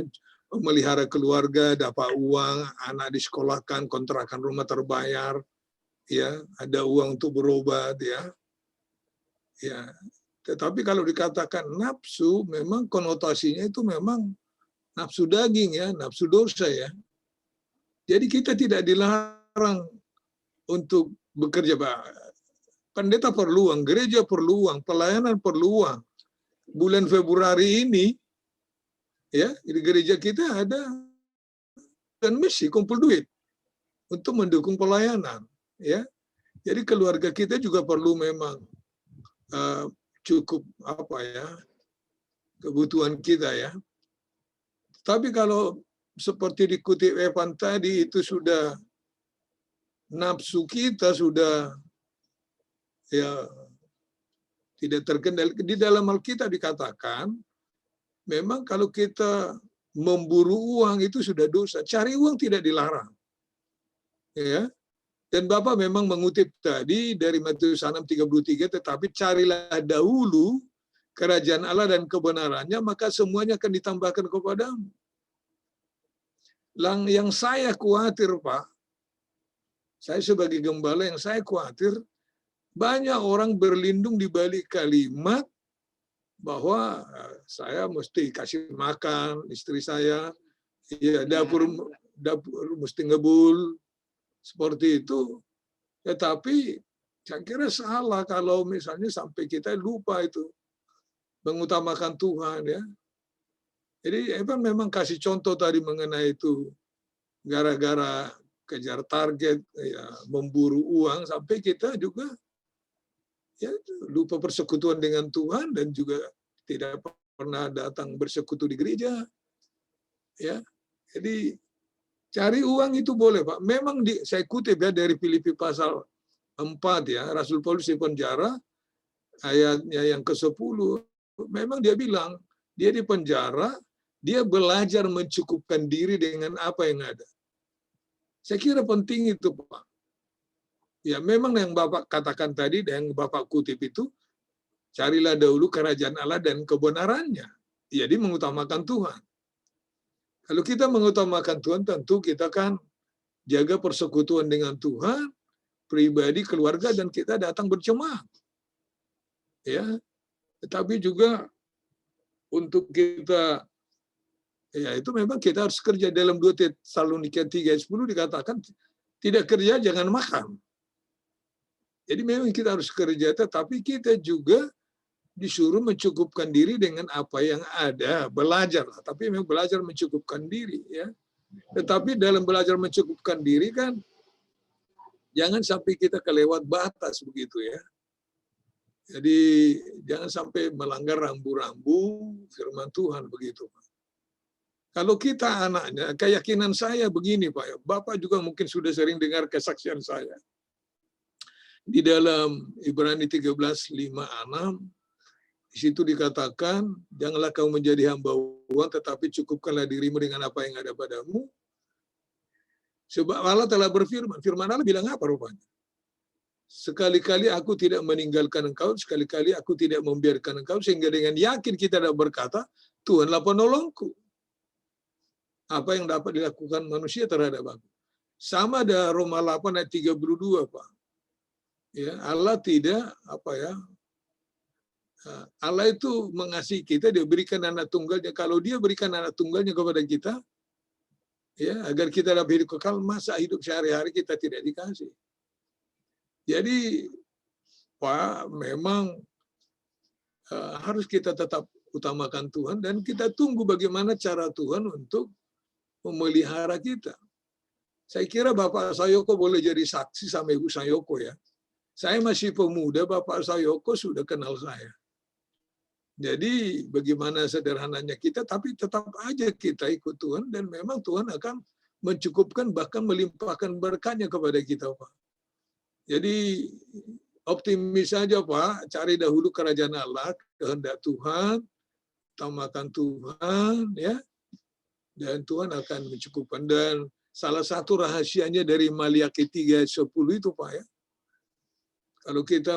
Speaker 4: memelihara keluarga, dapat uang, anak disekolahkan, kontrakan rumah terbayar, ya, ada uang untuk berobat ya. Ya. Tetapi kalau dikatakan nafsu, memang konotasinya itu memang nafsu daging ya, nafsu dosa ya. Jadi kita tidak dilarang untuk bekerja, Pak. Pendeta perlu uang, gereja perlu uang, pelayanan perlu uang. Bulan Februari ini, ya, di gereja kita ada dan misi kumpul duit untuk mendukung pelayanan, ya. Jadi keluarga kita juga perlu memang cukup apa ya kebutuhan kita ya. Tapi kalau seperti dikutip Evan tadi itu sudah nafsu kita sudah ya tidak terkendali. Di dalam Alkitab dikatakan memang kalau kita memburu uang itu sudah dosa. Cari uang tidak dilarang. Ya. Dan Bapak memang mengutip tadi dari Matius 6:33, tetapi carilah dahulu kerajaan Allah dan kebenarannya, maka semuanya akan ditambahkan kepadamu. Yang saya khawatir, Pak, saya sebagai gembala yang saya khawatir, banyak orang berlindung di balik kalimat bahwa saya mesti kasih makan istri saya, ya dapur mesti ngebul, seperti itu. Tetapi saya kira salah kalau misalnya sampai kita lupa itu mengutamakan Tuhan ya. Jadi Evan memang kasih contoh tadi mengenai itu gara-gara kejar target ya, memburu uang sampai kita juga ya lupa persekutuan dengan Tuhan dan juga tidak pernah datang bersekutu di gereja. Ya. Jadi cari uang itu boleh, Pak. Memang saya kutip ya dari Filipi pasal 4 ya, Rasul Paulus di penjara, ayatnya yang ke-10, memang dia bilang, dia di penjara, dia belajar mencukupkan diri dengan apa yang ada. Saya kira penting itu, Pak. Ya, memang yang Bapak katakan tadi, dan yang Bapak kutip itu, carilah dahulu kerajaan Allah dan kebenarannya. Jadi mengutamakan Tuhan. Kalau kita mengutamakan Tuhan, tentu kita kan jaga persekutuan dengan Tuhan, pribadi, keluarga, dan kita datang berjemaat. Ya, tetapi juga untuk kita, ya itu memang kita harus kerja. Dalam 2 Tesalonika 3:10 dikatakan, tidak kerja jangan makan. Jadi memang kita harus kerja, tetapi kita juga disuruh mencukupkan diri dengan apa yang ada, belajar, tapi memang belajar mencukupkan diri ya. Tetapi dalam belajar mencukupkan diri kan jangan sampai kita kelewat batas begitu ya. Jadi jangan sampai melanggar rambu-rambu firman Tuhan begitu. Kalau kita anaknya, keyakinan saya begini Pak, Bapak juga mungkin sudah sering dengar kesaksian saya. Di dalam Ibrani 13:5-6 di situ dikatakan, janganlah kamu menjadi hamba uang, tetapi cukupkanlah dirimu dengan apa yang ada padamu. Sebab Allah telah berfirman. Firman Allah bilang apa rupanya? Sekali-kali aku tidak meninggalkan engkau, sekali-kali aku tidak membiarkan engkau, sehingga dengan yakin kita dapat berkata, Tuhanlah penolongku. Apa yang dapat dilakukan manusia terhadap aku? Sama ada Roma 8 ayat 32, Pak. Ya, Allah tidak Allah itu mengasihi kita, dia berikan anak tunggalnya. Kalau dia berikan anak tunggalnya kepada kita, ya agar kita dapat hidup kekal, masa hidup sehari-hari kita tidak dikasih. Jadi, Pak, memang harus kita tetap utamakan Tuhan dan kita tunggu bagaimana cara Tuhan untuk memelihara kita. Saya kira Bapak Sayoko boleh jadi saksi sama Ibu Sayoko ya. Saya masih pemuda, Bapak Sayoko sudah kenal saya. Jadi bagaimana sederhananya kita, tapi tetap aja kita ikut Tuhan dan memang Tuhan akan mencukupkan bahkan melimpahkan berkatnya kepada kita, Pak. Jadi optimis saja, Pak. Cari dahulu kerajaan Allah, kehendak Tuhan, utamakan Tuhan, ya. Dan Tuhan akan mencukupkan. Dan salah satu rahasianya dari Maliaki 3:10 itu Pak ya. Kalau kita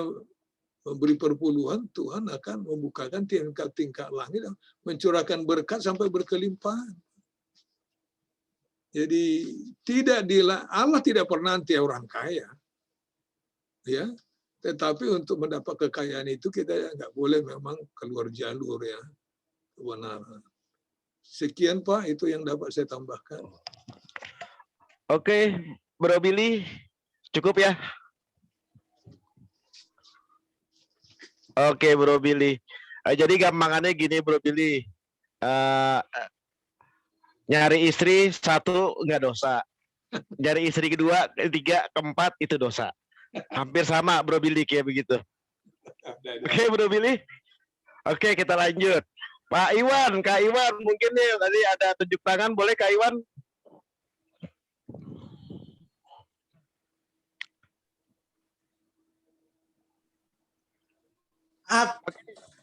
Speaker 4: memberi perpuluhan, Tuhan akan membukakan tingkat-tingkat langit, mencurahkan berkat sampai berkelimpahan. Jadi Allah tidak pernah anti orang kaya, ya. Tetapi untuk mendapat kekayaan itu kita nggak boleh memang keluar jalur ya kebenaran. Sekian Pak, itu yang dapat saya tambahkan.
Speaker 2: Oke, Bro Billy, cukup ya? Oke, Bro Billy. Jadi gampangannya gini, Bro Billy. Nyari istri 1 nggak dosa. Nyari istri kedua, ketiga, keempat itu dosa. Hampir sama, Bro Billy, kayak begitu. Oke, Bro Billy. Oke, kita lanjut. Pak Iwan, Kak Iwan, mungkin nih tadi ada tunjuk tangan, boleh Kak Iwan?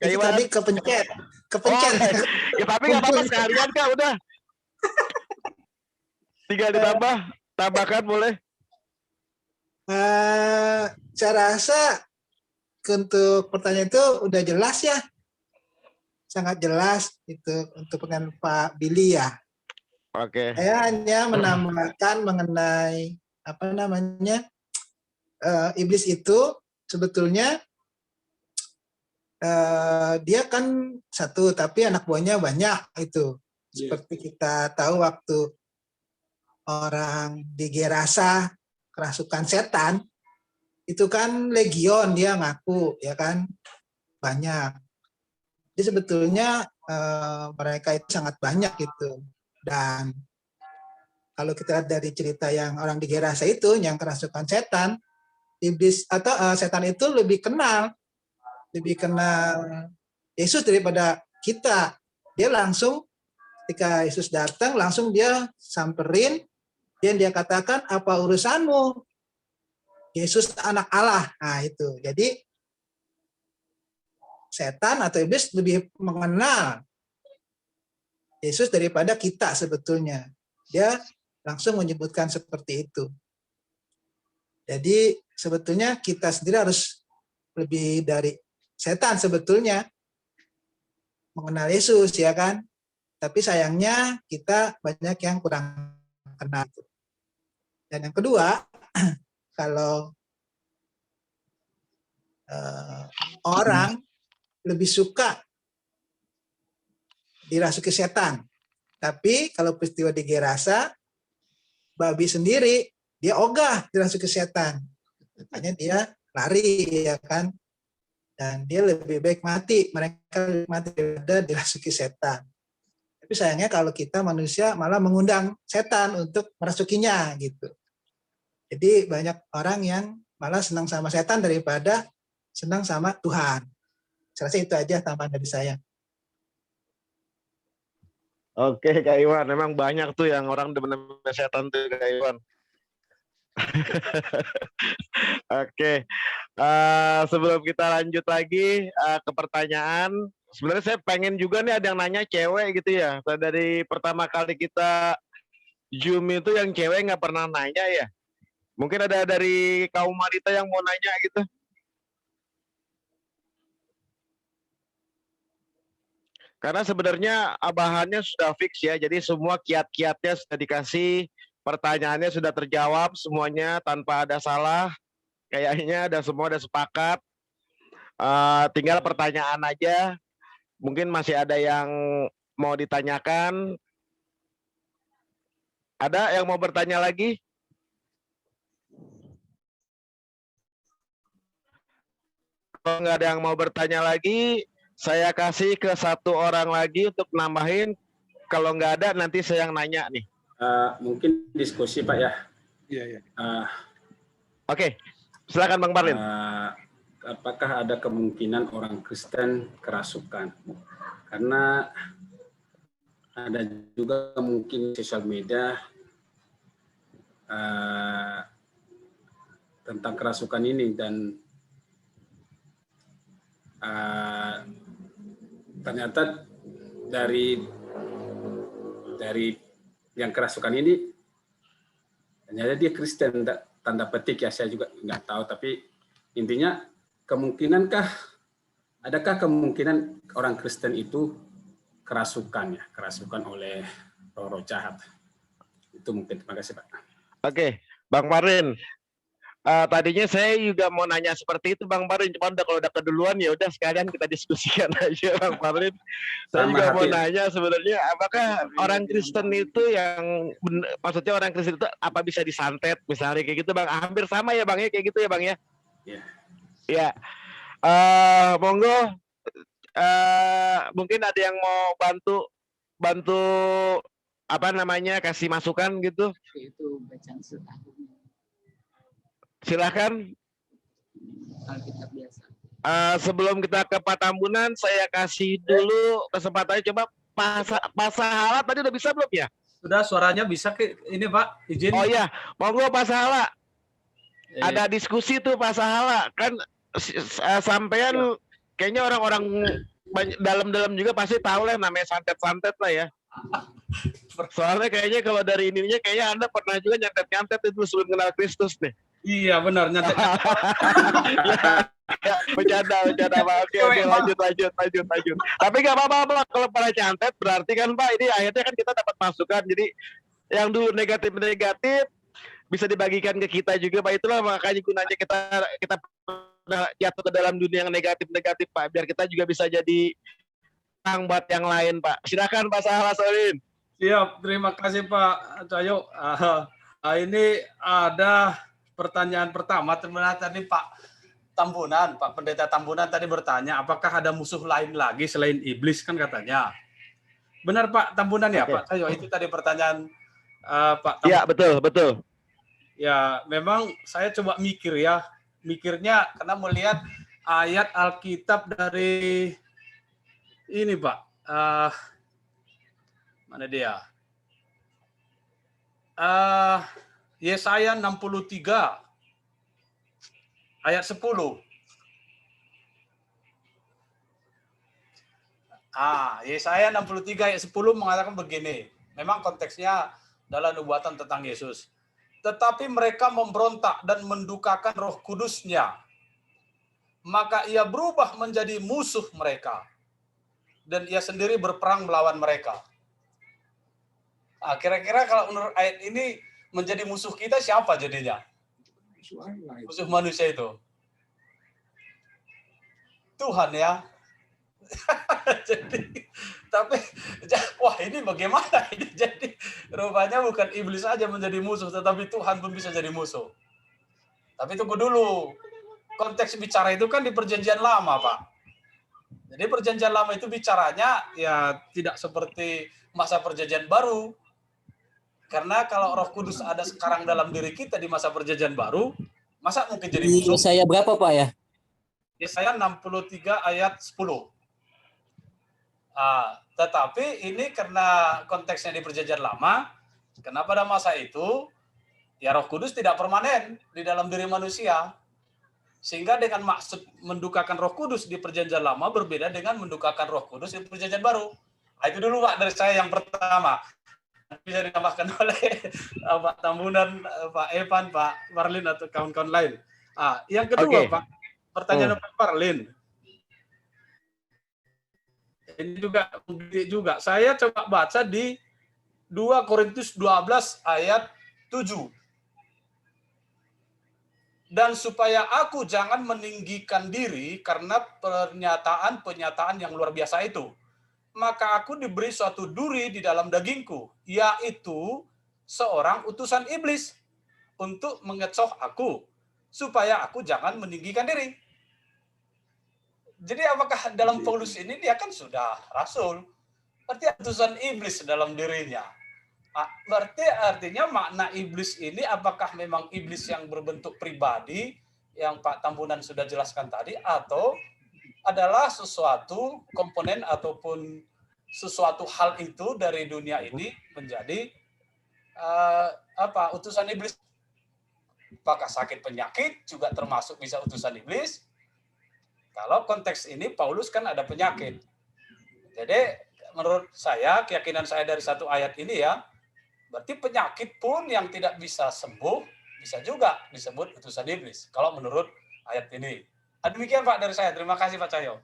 Speaker 3: Itu tadi kepencet.
Speaker 2: Oh, ya, tapi nggak apa-apa sekalian Kak, udah. Tinggal tambahkan boleh.
Speaker 3: Saya rasa untuk pertanyaan itu udah jelas ya, sangat jelas itu untuk dengan Pak Billy ya.
Speaker 2: Oke.
Speaker 3: Saya hanya menambahkan mengenai iblis itu sebetulnya dia kan satu, tapi anak buahnya banyak itu. Seperti kita tahu waktu orang di Gerasa kerasukan setan, itu kan legion dia ngaku, ya kan, banyak. Jadi sebetulnya mereka itu sangat banyak gitu. Dan kalau kita lihat dari cerita yang orang di Gerasa itu yang kerasukan setan, iblis atau setan itu lebih kenal Yesus daripada kita. Dia langsung ketika Yesus datang langsung dia samperin dan dia katakan, apa urusanmu? Yesus anak Allah. Nah itu. Jadi setan atau iblis lebih mengenal Yesus daripada kita sebetulnya. Dia langsung menyebutkan seperti itu. Jadi sebetulnya kita sendiri harus lebih dari setan sebetulnya mengenal Yesus, ya kan? Tapi sayangnya kita banyak yang kurang kenal. Dan yang kedua, kalau orang lebih suka dirasuki setan. Tapi kalau peristiwa di Gerasa, babi sendiri dia ogah dirasuki setan. Makanya dia lari, ya kan? Dan dia lebih baik mati, mereka lebih mati daripada dirasuki setan. Tapi sayangnya kalau kita manusia malah mengundang setan untuk merasukinya gitu. Jadi banyak orang yang malah senang sama setan daripada senang sama Tuhan. Saya rasa itu aja tambahan dari saya.
Speaker 2: Oke, Kak Iwan, memang banyak tuh yang orang demen setan tuh, Kak Iwan. Oke, sebelum kita lanjut lagi ke pertanyaan, sebenarnya saya pengen juga nih ada yang nanya cewek gitu ya. Dari pertama kali kita Zoom itu yang cewek nggak pernah nanya ya. Mungkin ada dari kaum wanita yang mau nanya gitu. Karena sebenarnya bahannya sudah fix ya, jadi semua kiat-kiatnya sudah dikasih, pertanyaannya sudah terjawab semuanya tanpa ada salah, kayaknya ada semua udah sepakat. Tinggal pertanyaan aja, mungkin masih ada yang mau ditanyakan. Ada yang mau bertanya lagi? Kalau nggak ada yang mau bertanya lagi, saya kasih ke satu orang lagi untuk nambahin. Kalau nggak ada, nanti saya yang nanya nih.
Speaker 6: Mungkin diskusi Pak ya.
Speaker 4: Iya.
Speaker 2: Oke, silakan Bang Marlin.
Speaker 6: Apakah ada kemungkinan orang Kristen kerasukan? Karena ada juga mungkin sosial media tentang kerasukan ini dan ternyata dari yang kerasukan ini Ternyata dia Kristen, tanda petik ya, saya juga nggak tahu. Tapi intinya adakah kemungkinan orang Kristen itu kerasukan oleh roh-roh jahat? Itu mungkin. Terima kasih Pak.
Speaker 2: Oke, Bang Marlin. Tadinya saya juga mau nanya seperti itu Bang Marlin, cuma kalau udah keduluan ya udah sekalian kita diskusikan aja Bang Marlin. Saya juga mau nanya sebenarnya apakah orang Kristen itu maksudnya orang Kristen itu apa bisa disantet misalnya kayak gitu Bang? Hampir sama ya Bang ya kayak gitu ya Bang ya?
Speaker 6: Iya.
Speaker 2: Ya. Monggo mungkin ada yang mau bantu apa namanya kasih masukan gitu.
Speaker 10: Itu bacaan setahun.
Speaker 2: Silakan.
Speaker 10: Alkitab biasa.
Speaker 2: Sebelum kita ke Pak Tambunan, saya kasih dulu kesempatannya. Coba Pak Sahala tadi udah bisa belum ya?
Speaker 11: Sudah, suaranya bisa ke ini Pak, izin.
Speaker 2: Oh iya, monggo Pak Sahala. Ada diskusi tuh Pak Sahala. Kan sampean kayaknya orang-orang dalam-dalam juga pasti tahu lah namanya santet-santet lah ya. Soalnya kayaknya kalau dari ininya kayaknya Anda pernah juga nyantet-nyantet itu sebelum kenal Kristus nih.
Speaker 11: Iya benar nyantet.
Speaker 2: Bercanda Pak. Oke, lanjut. Tapi nggak apa-apa kalau para nyantet berarti kan Pak ini akhirnya kan kita dapat masukan. Jadi yang dulu negatif bisa dibagikan ke kita juga Pak. Itulah makanya gunanya kita jatuh ke dalam dunia yang negatif Pak, biar kita juga bisa jadi buat yang lain Pak. Silakan Pak Sahala Solin.
Speaker 11: Siap, terima kasih Pak Cahyo. Ini ada pertanyaan pertama sebenarnya tadi Pak Pendeta Tambunan tadi bertanya apakah ada musuh lain lagi selain iblis kan katanya. Benar Pak Tambunan ya Pak Cahyo, itu tadi pertanyaan Pak Tambunan.
Speaker 2: Iya betul.
Speaker 11: Ya memang saya coba mikirnya karena melihat ayat Alkitab dari ini Pak, mana dia? Yesaya 63 ayat 10. Yesaya 63 ayat 10 mengatakan begini. Memang konteksnya adalah nubuatan tentang Yesus. Tetapi mereka memberontak dan mendukakan Roh Kudus-Nya. Maka ia berubah menjadi musuh mereka. Dan ia sendiri berperang melawan mereka. Kira-kira kalau menurut ayat ini menjadi musuh kita siapa jadinya? Musuh manusia itu. Tuhan ya. Tapi wah ini bagaimana ini? Jadi rupanya bukan iblis saja menjadi musuh, tetapi Tuhan pun bisa jadi musuh. Tapi tunggu dulu. Konteks bicara itu kan di Perjanjian Lama, Pak. Jadi Perjanjian Lama itu bicaranya ya tidak seperti masa Perjanjian Baru. Karena kalau Roh Kudus ada sekarang dalam diri kita di masa Perjanjian Baru, masa mungkin jadi musuh?
Speaker 8: Yesaya berapa Pak ya?
Speaker 11: Yesaya 63 ayat 10. Tetapi ini karena konteksnya di Perjanjian Lama, karena pada masa itu ya Roh Kudus tidak permanen di dalam diri manusia. Sehingga dengan maksud mendukakan Roh Kudus di Perjanjian Lama berbeda dengan mendukakan Roh Kudus di Perjanjian Baru. Itu dulu Pak dari saya yang pertama. Bisa ditambahkan oleh Pak Tambunan, Pak Evan, Pak Marlin atau kawan-kawan lain. Yang kedua Pak, pertanyaan Pak Marlin. Ini juga saya coba baca di 2 Korintus 12 ayat 7. Dan supaya aku jangan meninggikan diri karena pernyataan yang luar biasa itu. Maka aku diberi suatu duri di dalam dagingku, yaitu seorang utusan iblis untuk mengecoh aku, supaya aku jangan meninggikan diri. Jadi apakah dalam Paulus ini dia kan sudah rasul, berarti utusan iblis dalam dirinya. Berarti artinya makna iblis ini apakah memang iblis yang berbentuk pribadi yang Pak Tambunan sudah jelaskan tadi, atau adalah sesuatu komponen ataupun sesuatu hal itu dari dunia ini menjadi utusan iblis. Apakah sakit penyakit juga termasuk bisa utusan iblis? Kalau konteks ini Paulus kan ada penyakit. Jadi menurut saya, keyakinan saya dari satu ayat ini ya, Berarti penyakit pun yang tidak bisa sembuh, bisa juga disebut utusan iblis, kalau menurut ayat ini. Demikian Pak dari saya. Terima kasih Pak Cahyo.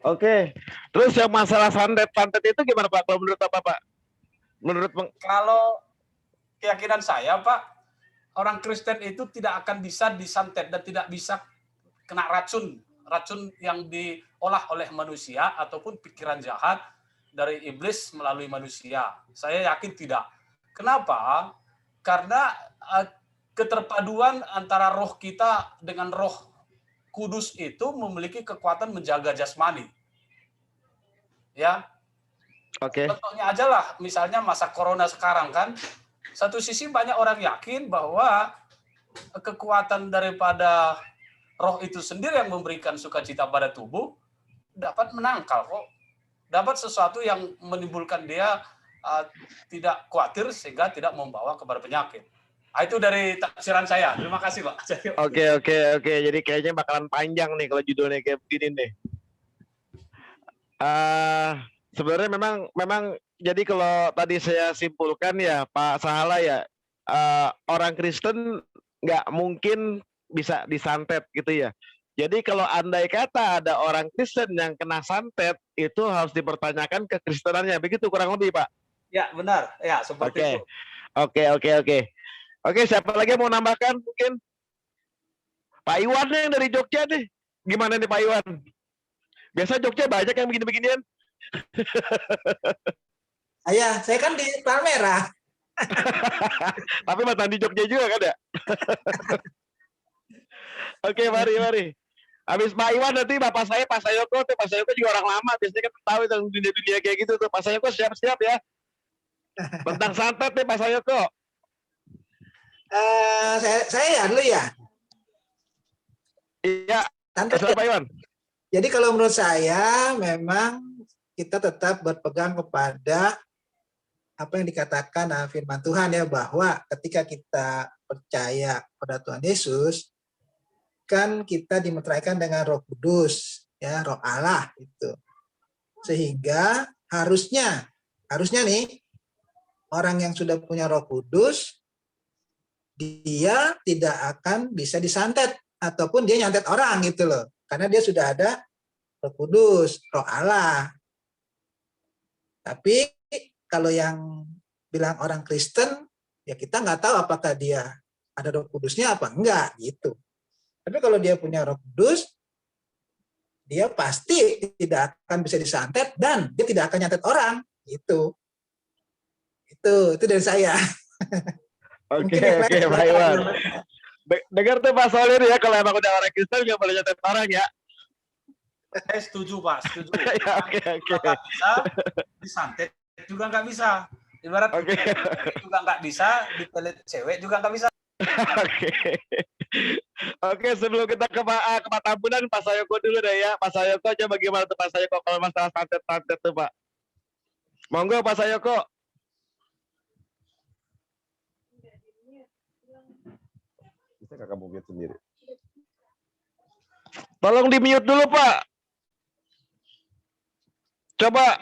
Speaker 2: Oke. Terus yang masalah santet itu gimana Pak? Kalau menurut apa Pak?
Speaker 11: Kalau keyakinan saya Pak, orang Kristen itu tidak akan bisa disantet dan tidak bisa kena racun yang diolah oleh manusia ataupun pikiran jahat dari iblis melalui manusia. Saya yakin tidak. Kenapa? Karena keterpaduan antara roh kita dengan roh kudus itu memiliki kekuatan menjaga jasmani. Ya.
Speaker 2: Oke.
Speaker 11: Contohnya aja lah, misalnya masa corona sekarang kan, satu sisi banyak orang yakin bahwa kekuatan daripada roh itu sendiri yang memberikan sukacita pada tubuh dapat menangkal kok. Dapat sesuatu yang menimbulkan dia tidak khawatir sehingga tidak membawa kepada penyakit. Itu dari tafsiran saya. Terima kasih Pak.
Speaker 2: Oke. Jadi kayaknya bakalan panjang nih kalau judulnya kayak begini nih. Sebenarnya memang jadi kalau tadi saya simpulkan ya Pak Sahala ya, orang Kristen nggak mungkin bisa disantet gitu ya. Jadi kalau andai kata ada orang Kristen yang kena santet, itu harus dipertanyakan kekristenannya. Begitu kurang lebih, Pak?
Speaker 11: Ya, benar. Ya, seperti itu.
Speaker 2: Oke. Oke, siapa lagi yang mau nambahkan mungkin? Pak Iwan nih yang dari Jogja nih. Gimana nih Pak Iwan? Biasa Jogja banyak yang begini-beginian.
Speaker 3: Saya kan di Palmerah.
Speaker 2: Tapi mantan di Jogja juga kan ya? Oke, mari. Habis Pak Iwan nanti Bapak saya, Pak Sayoko juga orang lama, biasanya kan tahu tentang dunia-dunia kayak gitu tuh. Pak Sayoko siap-siap ya. Tentang santet nih Pak Sayoko.
Speaker 3: Saya ya dulu ya.
Speaker 2: Iya.
Speaker 3: Santet
Speaker 2: Pak Iwan.
Speaker 3: Jadi kalau menurut saya memang kita tetap berpegang kepada apa yang dikatakan firman Tuhan ya, bahwa ketika kita percaya pada Tuhan Yesus, kan kita dimeteraikan dengan Roh Kudus, ya, Roh Allah itu. Sehingga harusnya nih orang yang sudah punya Roh Kudus, dia tidak akan bisa disantet ataupun dia nyantet orang gitu loh, karena dia sudah ada Roh Kudus, Roh Allah. Tapi kalau yang bilang orang Kristen, ya kita nggak tahu apakah dia ada Roh Kudusnya apa enggak gitu. Tapi kalau dia punya Roh Kudus, dia pasti tidak akan bisa disantet dan dia tidak akan nyantet orang. Itu dari saya.
Speaker 2: Oke, Pak Iwan. Dengar tuh Pak Solir ya, kalau emang udah orang Kristen nggak boleh nyantet orang ya.
Speaker 11: Saya setuju Pak, setuju.
Speaker 2: Ya, oke.
Speaker 11: Nggak bisa disantet juga nggak bisa. Ibarat juga nggak bisa, dipelet cewek juga nggak bisa.
Speaker 2: Oke, sebelum kita ke Pak Tambunan, Pak Sayoko dulu deh ya. Pak Sayoko aja bagaimana tuh Pak Sayoko kalau masalah santet tuh Pak? Monggo Pak Sayoko. Bisa kakak mute sendiri. Tolong di mute dulu Pak. Coba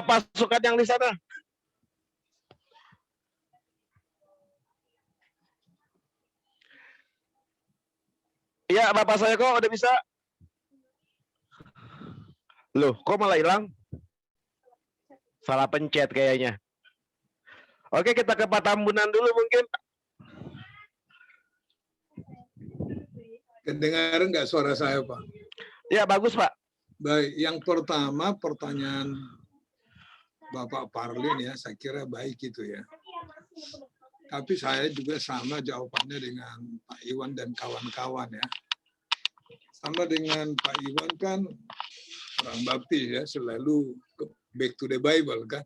Speaker 2: pasukan yang di sana. Iya, Bapak saya kok udah bisa. Loh, kok malah hilang? Salah pencet kayaknya. Oke, kita ke Pak Tambunan dulu mungkin.
Speaker 4: Kedengaran nggak suara saya, Pak?
Speaker 2: Ya, bagus, Pak.
Speaker 4: Baik, yang pertama pertanyaan Bapak Parlin ya, saya kira baik itu ya. Tapi saya juga sama jawabannya dengan Pak Iwan dan kawan-kawan ya. Sama dengan Pak Iwan kan orang baptis ya, selalu back to the Bible kan.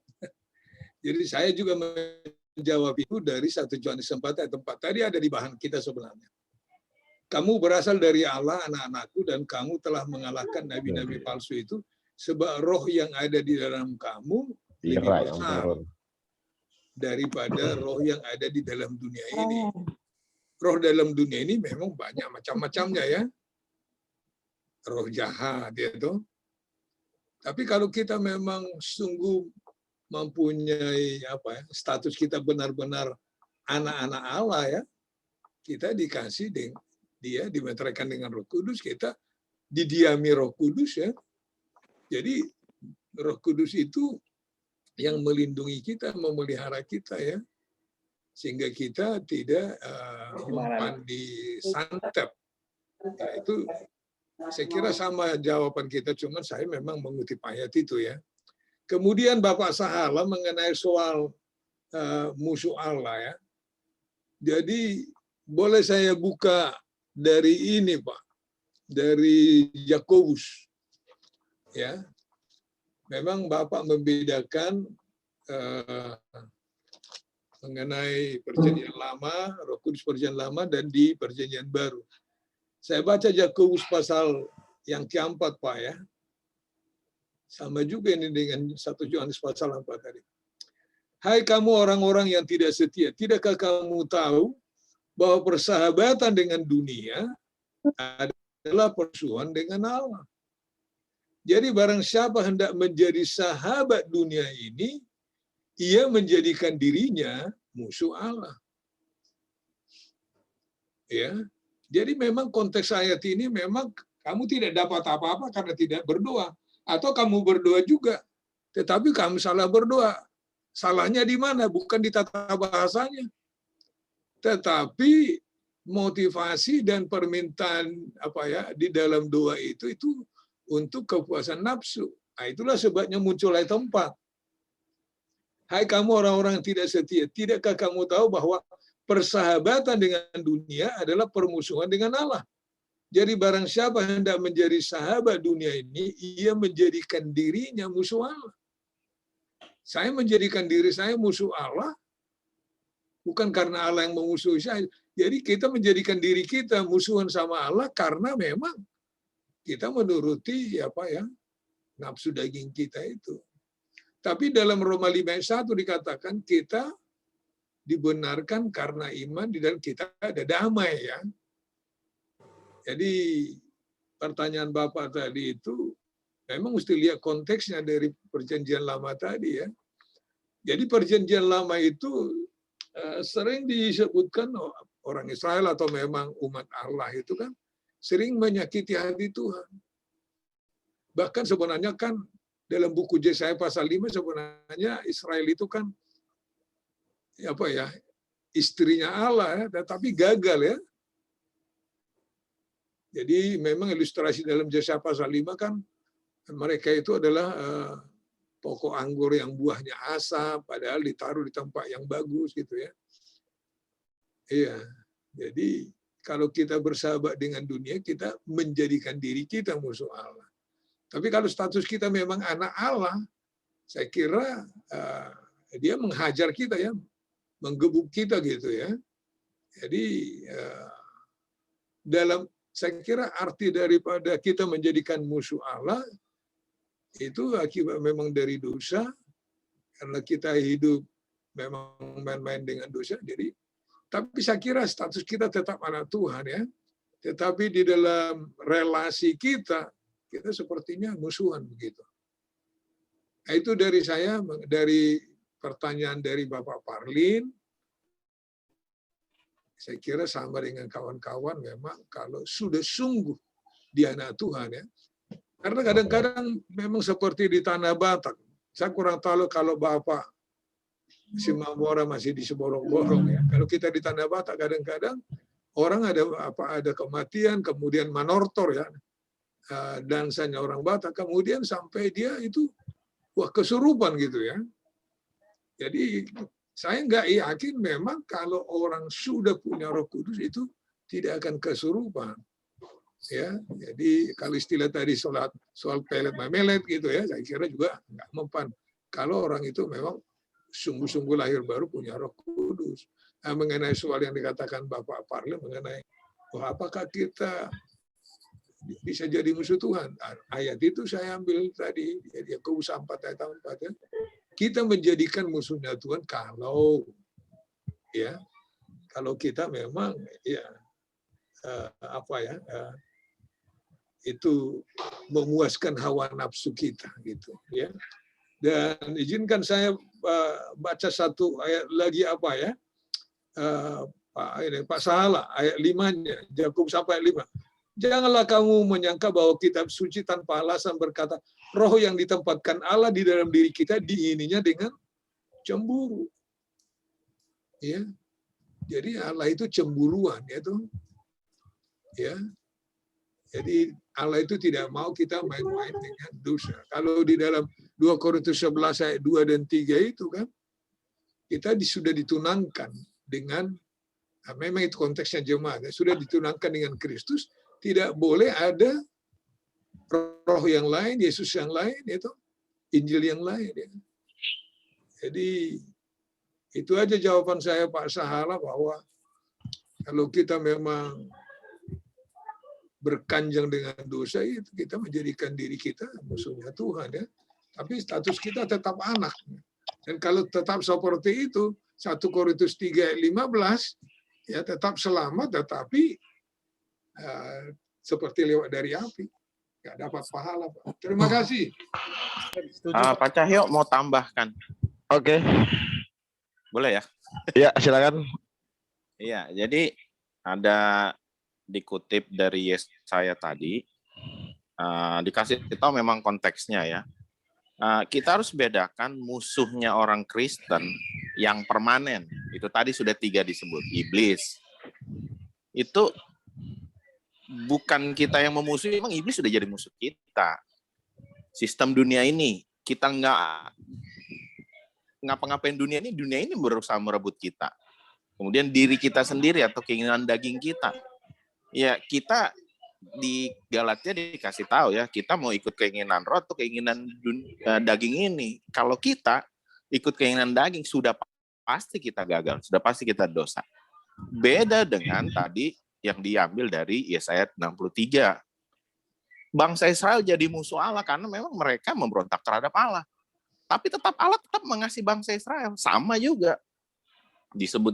Speaker 4: Jadi saya juga menjawab itu dari 1 Yohanes 4 ayat 4. Tadi ada di bahan kita sebenarnya. Kamu berasal dari Allah, anak-anakku, dan kamu telah mengalahkan nabi-nabi palsu itu, sebab roh yang ada di dalam kamu lebih besar daripada roh yang ada di dalam dunia ini. Roh dalam dunia ini memang banyak macam-macamnya ya. Roh jahat itu. Tapi kalau kita memang sungguh mempunyai status kita benar-benar anak-anak Allah ya, kita dikasih dia dimeteraikan dengan Roh Kudus, kita didiami Roh Kudus ya. Jadi Roh Kudus itu yang melindungi kita, memelihara kita ya, sehingga kita tidak umpan disantap. Nah, itu saya kira sama jawaban kita, cuman saya memang mengutip ayat itu ya. Kemudian Bapak Sahala mengenai soal musuh Allah ya. Jadi boleh saya buka dari ini Pak, dari Yakobus ya. Memang Bapak membedakan mengenai Perjanjian Lama, Roh Kudus Perjanjian Lama dan di Perjanjian Baru. Saya baca Yakobus pasal yang keempat Pak ya. Sama juga ini dengan 1 Yohanes pasal 4 tadi. Hai kamu orang-orang yang tidak setia, tidakkah kamu tahu bahwa persahabatan dengan dunia adalah permusuhan dengan Allah? Jadi barang siapa hendak menjadi sahabat dunia ini, ia menjadikan dirinya musuh Allah. Ya. Jadi memang konteks ayat ini memang kamu tidak dapat apa-apa karena tidak berdoa. Atau kamu berdoa juga, tetapi kamu salah berdoa. Salahnya di mana? Bukan di tata bahasanya. Tetapi motivasi dan permintaan di dalam doa itu untuk kepuasan nafsu. Nah, itulah sebabnya muncul ayat 4. Hai kamu orang-orang yang tidak setia, tidakkah kamu tahu bahwa persahabatan dengan dunia adalah permusuhan dengan Allah? Jadi barang siapa hendak menjadi sahabat dunia ini, ia menjadikan dirinya musuh Allah. Saya menjadikan diri saya musuh Allah, bukan karena Allah yang memusuhi saya. Jadi kita menjadikan diri kita musuhan sama Allah karena memang kita menuruti nafsu daging kita itu. Tapi dalam Roma 5:1 dikatakan kita dibenarkan karena iman, di dalam kita ada damai ya. Jadi pertanyaan Bapak tadi itu memang mesti lihat konteksnya dari Perjanjian Lama tadi ya. Jadi Perjanjian Lama itu sering disebutkan orang Israel atau memang umat Allah itu kan sering menyakiti hati Tuhan. Bahkan sebenarnya kan dalam buku Yesaya pasal 5 sebenarnya Israel itu kan istrinya Allah ya, tetapi gagal ya. Jadi memang ilustrasi dalam Yesaya pasal 5 kan mereka itu adalah pokok anggur yang buahnya asam, padahal ditaruh di tempat yang bagus gitu ya. Iya, jadi kalau kita bersahabat dengan dunia, kita menjadikan diri kita musuh Allah. Tapi kalau status kita memang anak Allah, saya kira dia menghajar kita ya, menggebuk kita gitu ya. Jadi saya kira arti daripada kita menjadikan musuh Allah itu akibat memang dari dosa, karena kita hidup memang main-main dengan dosa. Jadi, tapi saya kira status kita tetap anak Tuhan ya. Tetapi di dalam relasi kita sepertinya musuhan begitu. Nah, itu dari saya, dari pertanyaan dari Bapak Parlin. Saya kira sama dengan kawan-kawan memang kalau sudah sungguh dia anak Tuhan ya. Karena kadang-kadang memang seperti di Tanah Batak. Saya kurang tahu kalau Bapak si Mamora masih di Seborong-borong ya. Kalau kita di Tanah Batak kadang-kadang orang ada kematian, kemudian manortor ya. Dansanya orang Batak, kemudian sampai dia itu kesurupan gitu ya. Jadi saya nggak yakin memang kalau orang sudah punya Roh Kudus itu tidak akan kesurupan. Ya, jadi kalau istilah tadi soal pelet memelet gitu ya, saya kira juga nggak mempan. Kalau orang itu memang sungguh-sungguh lahir baru punya Roh Kudus. Nah, mengenai soal yang dikatakan Bapak Parlin mengenai apakah kita bisa jadi musuh Tuhan? Ayat itu saya ambil tadi, jadi Yakobus 4 ayat 4 ya. Kita menjadikan musuhnya Tuhan kalau kita memang itu memuaskan hawa nafsu kita gitu ya. Dan izinkan saya baca satu ayat lagi apa ya, Pak Sahala, ayat 5-nya, Yakub sampai ayat 5. Janganlah kamu menyangka bahwa kitab suci tanpa alasan berkata, roh yang ditempatkan Allah di dalam diri kita diininya dengan cemburu. Ya. Jadi Allah itu cemburuan, ya tuh. Ya. Jadi Allah itu tidak mau kita main-main dengan dosa. Kalau di dalam 2 Korintus 11 ayat 2 dan 3 itu kan, kita sudah ditunangkan dengan, nah memang itu konteksnya jemaat, sudah ditunangkan dengan Kristus, tidak boleh ada roh yang lain, Yesus yang lain, itu Injil yang lain. Ya. Jadi itu aja jawaban saya Pak Sahala, bahwa kalau kita memang berkanjang dengan dosa, itu kita menjadikan diri kita musuhnya Tuhan, ya. Tapi status kita tetap anak. Dan kalau tetap seperti itu, 1 Korintus 3 ayat 15, ya tetap selamat, tetapi seperti lewat dari api, nggak dapat pahala. Pak. Terima kasih.
Speaker 7: Pak Cahyo mau tambahkan?
Speaker 2: Oke.
Speaker 7: Boleh ya?
Speaker 2: Ya, silakan.
Speaker 7: Iya, jadi ada dikutip dari Yesaya tadi, dikasih tahu memang konteksnya ya. Kita harus bedakan musuhnya orang Kristen yang permanen. Itu tadi sudah 3 disebut, iblis. Itu bukan kita yang memusuhi, memang iblis sudah jadi musuh kita. Sistem dunia ini, kita nggak ngapa-ngapain dunia ini berusaha merebut kita. Kemudian diri kita sendiri atau keinginan daging kita. Ya, kita di Galatia dikasih tahu ya, kita mau ikut keinginan roh atau keinginan daging ini. Kalau kita ikut keinginan daging, sudah pasti kita gagal, sudah pasti kita dosa. Beda dengan tadi yang diambil dari Yesaya 63. Bangsa Israel jadi musuh Allah karena memang mereka memberontak terhadap Allah. Tapi tetap Allah tetap mengasihi bangsa Israel. Sama juga. Disebut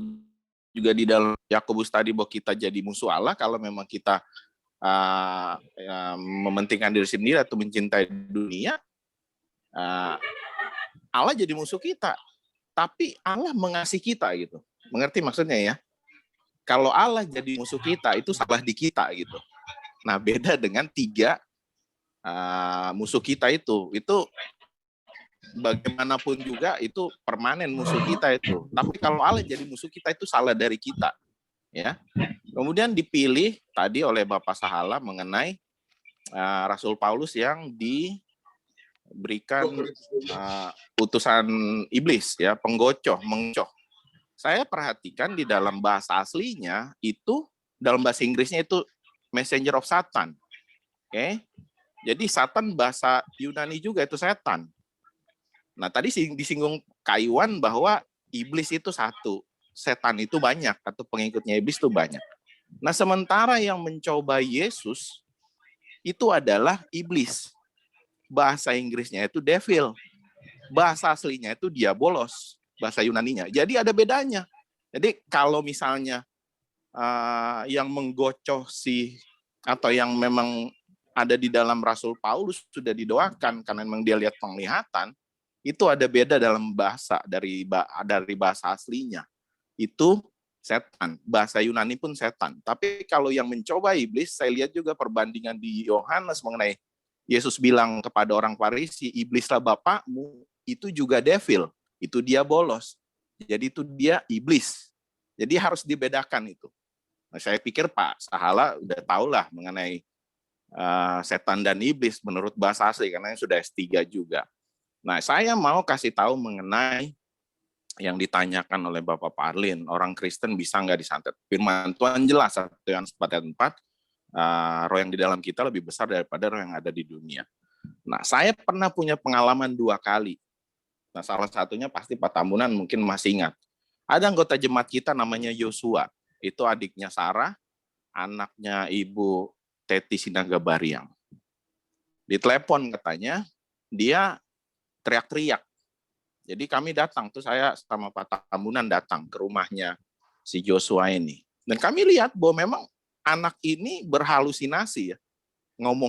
Speaker 7: juga di dalam Yakobus tadi bahwa kita jadi musuh Allah kalau memang kita mementingkan diri sendiri atau mencintai dunia, Allah jadi musuh kita. Tapi Allah mengasihi kita gitu. Mengerti maksudnya ya? Kalau Allah jadi musuh kita, itu salah di kita gitu. Nah, beda dengan 3 musuh kita itu bagaimanapun juga itu permanen musuh kita itu. Tapi kalau Allah jadi musuh kita, itu salah dari kita. Ya. Kemudian dipilih tadi oleh Bapak Sahala mengenai Rasul Paulus yang diberikan utusan iblis, ya, penggocoh, mengocoh. Saya perhatikan di dalam bahasa aslinya itu, dalam bahasa Inggrisnya itu messenger of Satan. Oke. Jadi Satan bahasa Yunani juga itu setan. Nah, tadi disinggung Kak Iwan bahwa iblis itu satu, setan itu banyak, atau pengikutnya iblis itu banyak. Nah, sementara yang mencoba Yesus itu adalah iblis. Bahasa Inggrisnya itu devil. Bahasa aslinya itu diabolos, bahasa Yunaninya. Jadi ada bedanya. Jadi kalau misalnya yang menggocoh atau yang memang ada di dalam Rasul Paulus sudah didoakan karena memang dia lihat penglihatan, itu ada beda dalam bahasa dari bahasa aslinya. Itu setan. Bahasa Yunani pun setan. Tapi kalau yang mencoba iblis, saya lihat juga perbandingan di Yohanes mengenai Yesus bilang kepada orang Farisi, iblislah bapakmu, itu juga devil. Itu diabolos. Jadi itu dia iblis. Jadi harus dibedakan itu. Nah, saya pikir Pak Sahala udah tahulah mengenai setan dan iblis menurut bahasa asli, karena yang sudah S3 juga. Nah, saya mau kasih tahu mengenai yang ditanyakan oleh Bapak Parlin, orang Kristen bisa nggak disantet? Firman Tuhan jelas, 1 Yohanes 4:4, roh yang di dalam kita lebih besar daripada roh yang ada di dunia. Nah, saya pernah punya pengalaman 2 kali. Nah, salah satunya pasti Pak Tambunan mungkin masih ingat. Ada anggota jemaat kita namanya Yosua. Itu adiknya Sarah, anaknya Ibu Teti Sinaga Bariang. Ditelepon katanya, dia teriak-teriak. Jadi kami datang, tuh saya sama Pak Tambunan datang ke rumahnya si Joshua ini. Dan kami lihat bahwa memang anak ini berhalusinasi ya.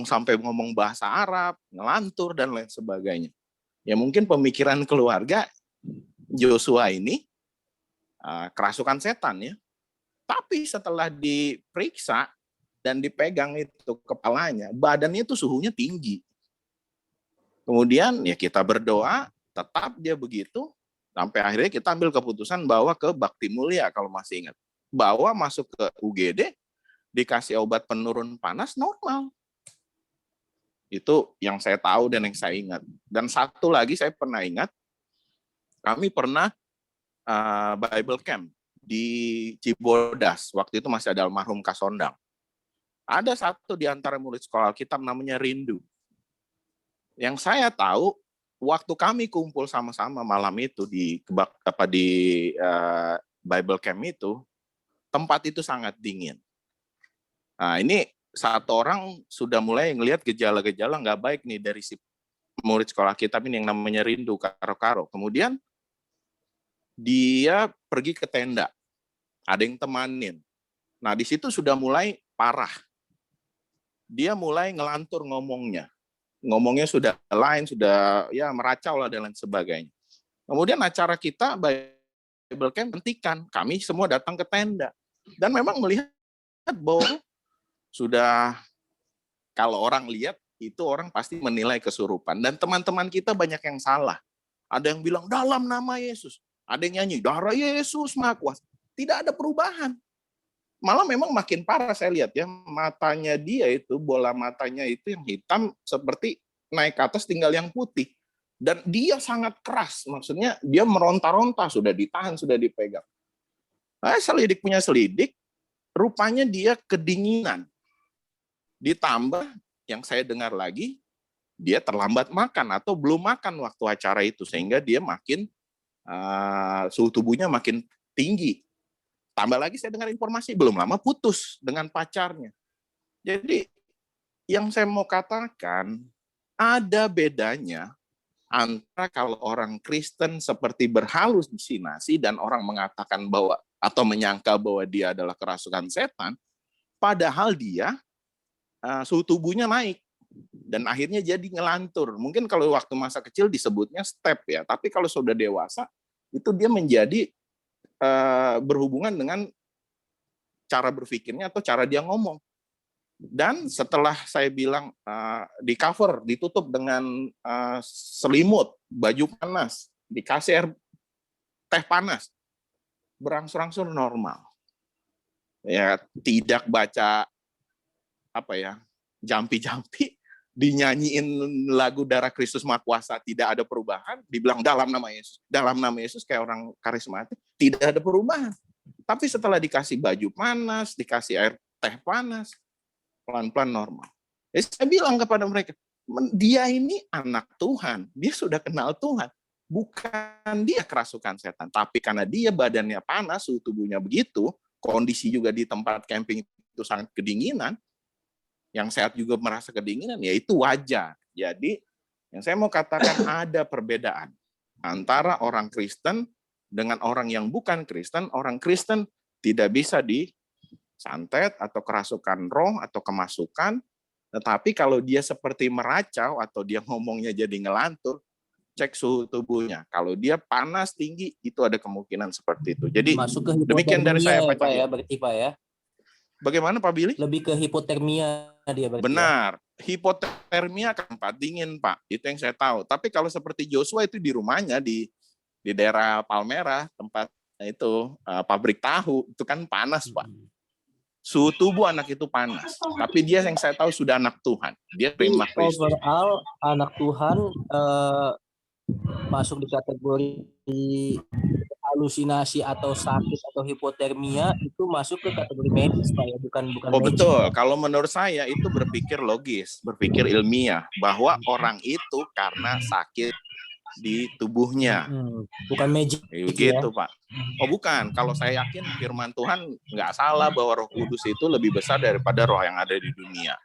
Speaker 7: Sampai ngomong bahasa Arab, ngelantur dan lain sebagainya. Ya mungkin pemikiran keluarga Joshua ini kerasukan setan ya. Tapi setelah diperiksa dan dipegang itu kepalanya, badannya itu suhunya tinggi. Kemudian ya kita berdoa, tetap dia begitu, sampai akhirnya kita ambil keputusan bawa ke Bakti Mulia kalau masih ingat. Bawa masuk ke UGD, dikasih obat penurun panas normal. Itu yang saya tahu dan yang saya ingat. Dan satu lagi saya pernah ingat, kami pernah Bible Camp di Cibodas. Waktu itu masih ada almarhum Kasondang. Ada satu di antara murid sekolah Alkitab namanya Rindu. Yang saya tahu, waktu kami kumpul sama-sama malam itu di Bible Camp itu, tempat itu sangat dingin. Nah, ini satu orang sudah mulai ngelihat gejala-gejala nggak baik nih dari si murid sekolah Alkitab ini yang namanya Rindu, Karo-Karo. Kemudian dia pergi ke tenda, ada yang temanin. Nah, di situ sudah mulai parah. Dia mulai ngelantur ngomongnya sudah lain, sudah ya meracau lah dan lain sebagainya. Kemudian acara kita Bible Camp hentikan, kami semua datang ke tenda dan memang melihat bahwa sudah, kalau orang lihat itu orang pasti menilai kesurupan dan teman-teman kita banyak yang salah. Ada yang bilang dalam nama Yesus, ada yang nyanyi darah Yesus Maha Kuasa. Tidak ada perubahan. Malah memang makin parah saya lihat ya, matanya dia itu, bola matanya itu yang hitam seperti naik ke atas tinggal yang putih. Dan dia sangat keras, maksudnya dia meronta-ronta, sudah ditahan, sudah dipegang. Selidik punya selidik, rupanya dia kedinginan. Ditambah yang saya dengar lagi, dia terlambat makan atau belum makan waktu acara itu, sehingga dia makin, suhu tubuhnya makin tinggi. Tambah lagi saya dengar informasi belum lama putus dengan pacarnya. Jadi yang saya mau katakan ada bedanya antara kalau orang Kristen seperti berhalusinasi dan orang mengatakan bahwa atau menyangka bahwa dia adalah kerasukan setan, padahal dia suhu tubuhnya naik dan akhirnya jadi ngelantur. Mungkin kalau waktu masa kecil disebutnya step ya, tapi kalau sudah dewasa itu dia menjadi berhubungan dengan cara berpikirnya atau cara dia ngomong. Dan setelah saya bilang di cover, ditutup dengan selimut, baju panas, dikasih air teh panas, berangsur-angsur normal. Ya, tidak baca jampi-jampi, dinyanyiin lagu Darah Kristus Maha Kuasa, tidak ada perubahan, dibilang dalam nama Yesus kayak orang karismatik, tidak ada perubahan. Tapi setelah dikasih baju panas, dikasih air teh panas, pelan-pelan normal. Saya bilang kepada mereka, dia ini anak Tuhan, dia sudah kenal Tuhan, bukan dia kerasukan setan, tapi karena dia badannya panas, suhu tubuhnya begitu, kondisi juga di tempat camping itu sangat kedinginan, yang sehat juga merasa kedinginan, ya itu wajar. Jadi, yang saya mau katakan ada perbedaan antara orang Kristen dengan orang yang bukan Kristen. Orang Kristen tidak bisa disantet atau kerasukan roh atau kemasukan, tetapi kalau dia seperti meracau atau dia ngomongnya jadi ngelantur, cek suhu tubuhnya. Kalau dia panas tinggi, itu ada kemungkinan seperti itu. Jadi,
Speaker 8: masuk ke
Speaker 7: demikian dari saya, Pak
Speaker 8: ya,
Speaker 7: Cahyo.
Speaker 8: berarti Pak ya.
Speaker 7: Bagaimana Pak Billy?
Speaker 8: Lebih ke hipotermia dia berarti.
Speaker 7: Benar. Hipotermia ke tempat dingin, Pak. Itu yang saya tahu. Tapi kalau seperti Joshua itu di rumahnya di daerah Palmerah, tempat itu pabrik tahu, itu kan panas, Pak. Suhu tubuh anak itu panas. Tapi dia yang saya tahu sudah anak Tuhan. Dia terima Kristus.
Speaker 8: Overall anak Tuhan masuk di kategori halusinasi atau sakit atau hipotermia itu masuk ke kategori medis, Pak ya, bukan
Speaker 7: Oh
Speaker 8: medis.
Speaker 7: betul, kalau menurut saya itu berpikir logis, berpikir ilmiah bahwa orang itu karena sakit di tubuhnya.
Speaker 8: Bukan magic
Speaker 7: gitu
Speaker 8: ya.
Speaker 7: Pak. Oh bukan, kalau saya yakin firman Tuhan nggak salah bahwa Roh Kudus itu lebih besar daripada roh yang ada di dunia.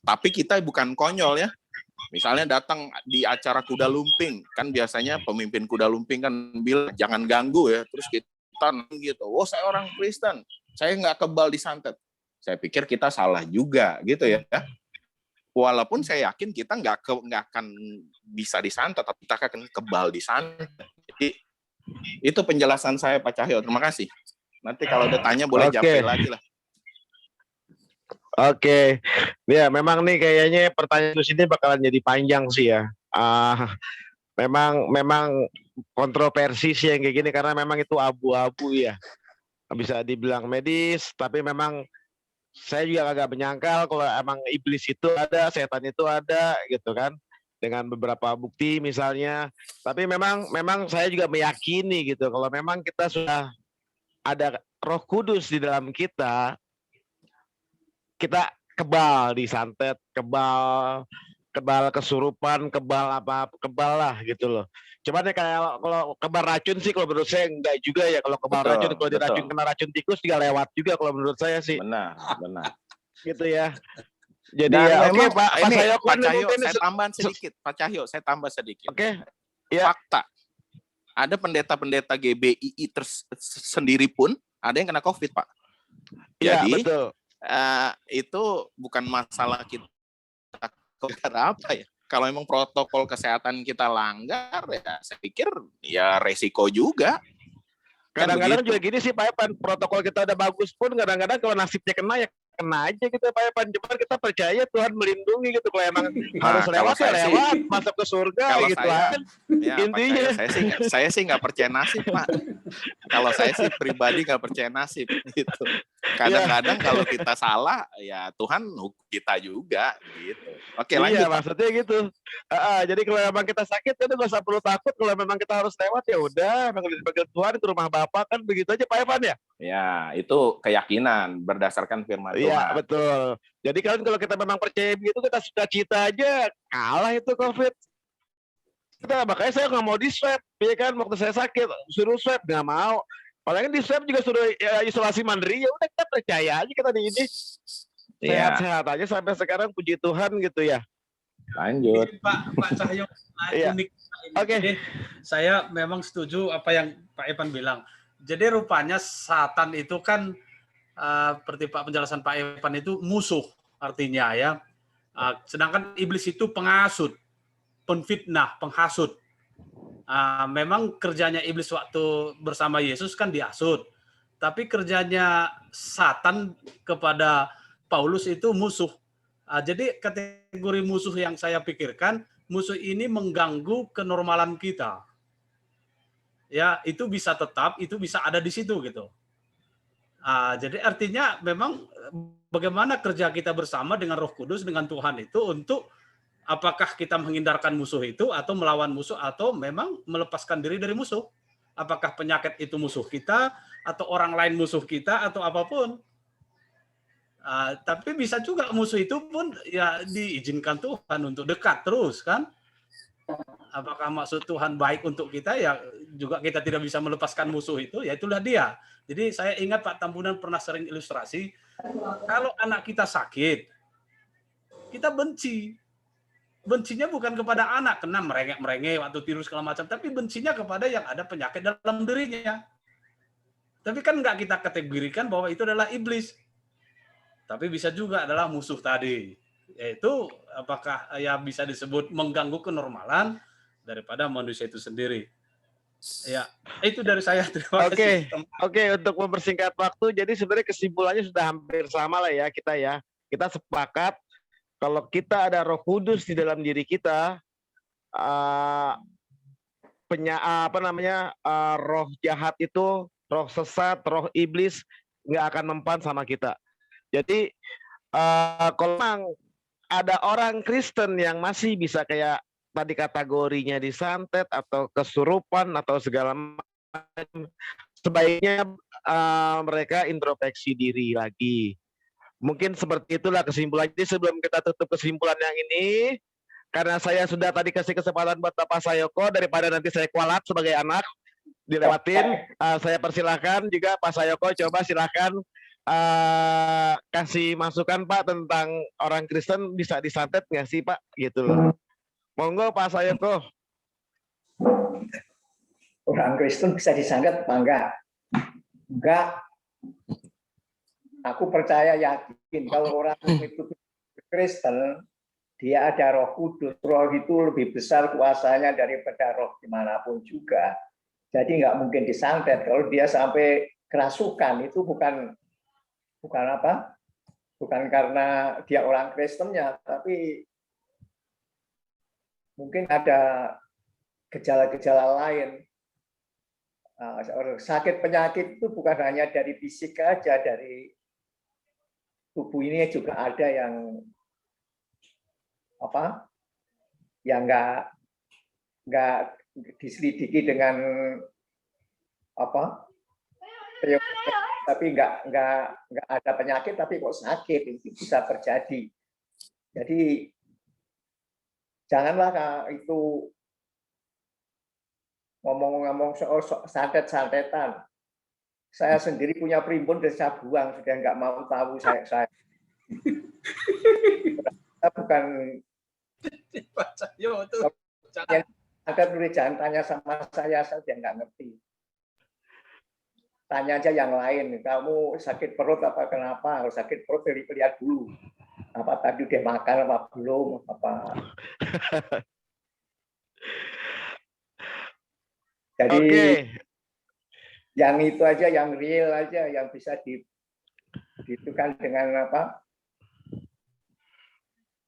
Speaker 7: Tapi kita bukan konyol ya. Misalnya datang di acara kuda lumping, kan biasanya pemimpin kuda lumping kan bilang jangan ganggu ya, terus kita gitu, oh saya orang Kristen, saya nggak kebal disantet. Saya pikir kita salah juga gitu ya. walaupun saya yakin kita nggak akan bisa disantet, tapi kita akan kebal disantet. Jadi itu penjelasan saya, Pak Cahyo. Terima kasih. Nanti kalau ada tanya boleh japri lagi lah.
Speaker 2: Oke, ya memang nih kayaknya pertanyaan di sini bakalan jadi panjang sih ya. Memang kontroversi sih yang kayak gini karena memang itu abu-abu ya. Bisa dibilang medis, tapi memang saya juga agak menyangkal kalau emang iblis itu ada, setan itu ada gitu kan. Dengan beberapa bukti misalnya. Tapi memang saya juga meyakini gitu kalau memang kita sudah ada Roh Kudus di dalam kita kebal disantet, kebal kesurupan, kebal lah gitu loh. Cuman ya kayak kalau kebal racun sih kalau menurut saya enggak juga ya. Kalau kebal racun, kalau diracun kena racun tikus juga lewat juga kalau menurut saya sih.
Speaker 7: Benar.
Speaker 2: Gitu ya. Jadi
Speaker 7: Dan
Speaker 2: ya
Speaker 7: memang,
Speaker 2: Pak Cahyo,
Speaker 7: saya tambahan sedikit. Pak Cahyo, saya tambah sedikit.
Speaker 2: Oke. Ya.
Speaker 7: Fakta. Ada pendeta-pendeta GBII sendiri pun ada yang kena COVID, Pak.
Speaker 2: Iya,
Speaker 7: Jadi
Speaker 2: betul.
Speaker 7: Itu bukan masalah kita apa ya. Kalau memang protokol kesehatan kita langgar, ya saya pikir ya resiko juga.
Speaker 2: Kadang-kadang juga gini sih Pak Epan, protokol kita udah bagus pun kadang-kadang kalau nasibnya kena ya kena aja gitu Pak Epan. Cuman kita percaya Tuhan melindungi gitu. Kalau emang harus lewat ya lewat, masuk ke surga gitu kan.
Speaker 7: Ya,
Speaker 2: intinya.
Speaker 7: Saya sih nggak percaya nasib Pak. Kalau saya sih pribadi nggak percaya nasib gitu. Kadang-kadang kalau kita salah ya Tuhan hukum kita juga gitu. Oke, lanjut.
Speaker 2: Iya, maksudnya gitu. Jadi kalau memang kita sakit itu nggak usah perlu takut. Kalau memang kita harus lewat ya udah, memang dipanggil Tuhan itu rumah Bapak kan begitu aja Pak Evan ya.
Speaker 7: Ya, itu keyakinan berdasarkan firman Tuhan.
Speaker 2: Iya, betul. Jadi kalau kita memang percaya begitu, kita sukacita aja kalah itu COVID. Makanya saya nggak mau di swab, ya kan? Waktu saya sakit suruh swab nggak mau. Paling di swab juga suruh isolasi mandiri. Ya udah kita percaya aja kita di ini sehat-sehat aja sampai sekarang, puji Tuhan gitu ya.
Speaker 7: Lanjut.
Speaker 11: Pak Cahyo, unik. Oke. Saya memang setuju apa yang Pak Evan bilang. Jadi rupanya Satan itu kan seperti penjelasan Pak Evan itu musuh artinya ya. Sedangkan iblis itu penghasut, penfitnah, penghasut. Memang kerjanya iblis waktu bersama Yesus kan dihasut. Tapi kerjanya Satan kepada Paulus itu musuh. Jadi kategori musuh yang saya pikirkan, musuh ini mengganggu kenormalan kita. Ya, itu bisa tetap, itu bisa ada di situ gitu. Jadi artinya memang bagaimana kerja kita bersama dengan Roh Kudus, dengan Tuhan itu untuk apakah kita menghindarkan musuh itu atau melawan musuh atau memang melepaskan diri dari musuh. Apakah penyakit itu musuh kita atau orang lain musuh kita atau apapun. Tapi bisa juga musuh itu pun ya diizinkan Tuhan untuk dekat terus kan. Apakah maksud Tuhan baik untuk kita ya juga kita tidak bisa melepaskan musuh itu, ya itulah dia. Jadi saya ingat Pak Tambunan pernah sering ilustrasi, kalau anak kita sakit, kita benci. Bencinya bukan kepada anak, kena merengek-merengek waktu tidur segala macam, tapi bencinya kepada yang ada penyakit dalam dirinya. Tapi kan nggak kita kategorikan bahwa itu adalah iblis. Tapi bisa juga adalah musuh tadi. Yaitu apakah ya bisa disebut mengganggu kenormalan daripada manusia itu sendiri. Ya, itu dari saya. Terima kasih.
Speaker 2: Oke, untuk mempersingkat waktu, jadi sebenarnya kesimpulannya sudah hampir sama lah ya kita ya. Kita sepakat kalau kita ada Roh Kudus di dalam diri kita, roh jahat itu, roh sesat, roh iblis nggak akan mempan sama kita. Jadi kalau memang ada orang Kristen yang masih bisa kayak tadi kategorinya disantet atau kesurupan atau segala macam, sebaiknya mereka introspeksi diri lagi. Mungkin seperti itulah kesimpulan. Jadi sebelum kita tutup kesimpulan yang ini, karena saya sudah tadi kasih kesempatan buat Bapak Sayoko, daripada nanti saya kualat sebagai anak dilewatin, saya persilahkan juga Pak Sayoko, coba silahkan kasih masukan Pak tentang orang Kristen bisa disantet nggak sih Pak, gitu loh. Monggo Pak Sayoko.
Speaker 12: Orang Kristen bisa disantet apa enggak? Enggak. Aku percaya yakin kalau orang itu Kristen dia ada Roh Kudus. Roh itu lebih besar kuasanya daripada roh dimanapun juga. Jadi nggak mungkin disantet. Kalau dia sampai kerasukan itu bukan apa? Bukan karena dia orang Kristennya, tapi mungkin ada gejala-gejala lain. Sakit penyakit itu bukan hanya dari fisik aja, dari tubuh ini juga ada yang apa? Yang nggak diselidiki dengan apa? Tapi nggak ada penyakit, tapi kok sakit, itu bisa terjadi. Jadi janganlah itu ngomong-ngomong soal santet-santetan. Saya sendiri punya primbon dan saya buang, sudah nggak mau tahu saya. Bukan. Ada tulis jangan tanya sama saya sudah nggak ngerti. Tanya aja yang lain. Kamu sakit perut apa kenapa? Kalau sakit perut lihat dulu. Apa tadi udah makan apa belum? Apa? Jadi yang itu aja, yang real aja, yang bisa ditentukan dengan apa?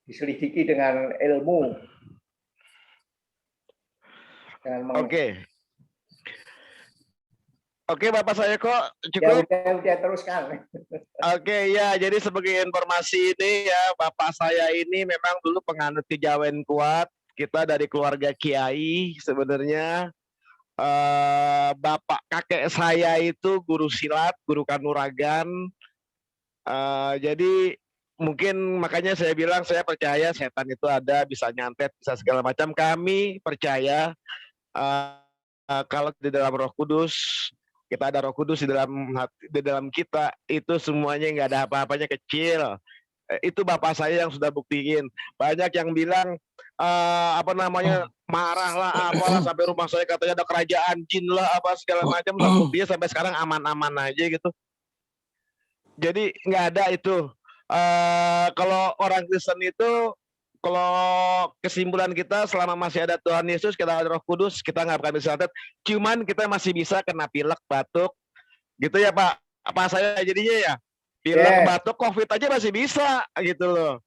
Speaker 12: Diselidiki dengan ilmu.
Speaker 2: Oke, Bapak saya kok cukup.
Speaker 12: Ya, udah teruskan.
Speaker 2: Oke, ya, jadi sebagai informasi ini ya, Bapak saya ini memang dulu penganut kejawen kuat. Kita dari keluarga Kiai sebenarnya. Bapak kakek saya itu guru silat, guru kanuragan. Jadi mungkin makanya saya bilang saya percaya setan itu ada, bisa nyantet, bisa segala macam. Kami percaya kalau di dalam Roh Kudus, kita ada Roh Kudus di dalam kita, itu semuanya nggak ada apa-apanya, kecil. Itu Bapak saya yang sudah buktiin. Banyak yang bilang marah lah, apalah, sampai rumah saya katanya ada kerajaan jin lah, apa segala macam. Dia sampai sekarang aman-aman aja gitu. Jadi nggak ada itu. Kalau orang Kristen itu, kalau kesimpulan kita selama masih ada Tuhan Yesus, kita ada Roh Kudus, kita nggak akan bisa santet. Cuman kita masih bisa kena pilek, batuk, gitu ya Pak. Apa saya jadinya ya? Pilek, batuk, COVID aja masih bisa gitu loh.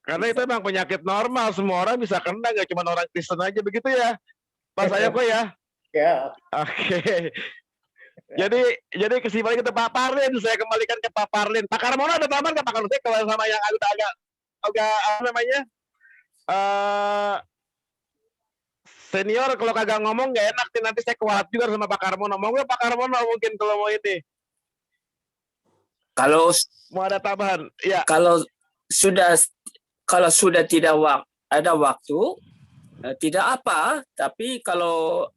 Speaker 2: Karena itu memang penyakit normal, semua orang bisa kena, nggak cuma orang Kristen aja, begitu ya, Pak saya kok ya. Ya. Oke. Jadi kesimpulannya kita Pak Parlin, saya kembalikan ke Pak Parlin. Pak Karmono ada tambahan nggak Pak Karmono? Kalau sama yang agak apa namanya senior, kalau kagak ngomong nggak enak nanti saya kuat juga sama Pak Karmono. Mau nggak Pak Karmono mungkin kalau mau ini?
Speaker 13: Kalau
Speaker 2: mau ada tambahan, ya.
Speaker 13: Kalau sudah tidak ada waktu, tidak apa. Tapi kalau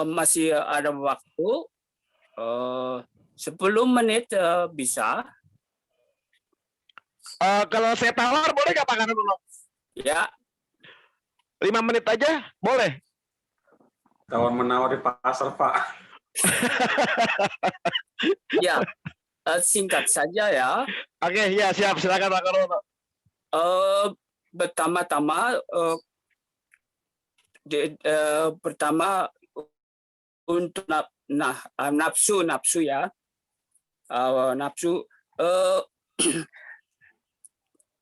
Speaker 13: masih ada waktu, 10 menit bisa.
Speaker 2: Kalau saya tawar boleh nggak Pak Karmono?
Speaker 13: Ya.
Speaker 2: 5 menit aja boleh.
Speaker 6: Tawar menawar di pasar Pak.
Speaker 13: Ya. Singkat saja ya.
Speaker 2: Oke, ya siap, silakan Pak Karmono.
Speaker 13: Pertama-tama pertama untuk nafsu ya, nafsu.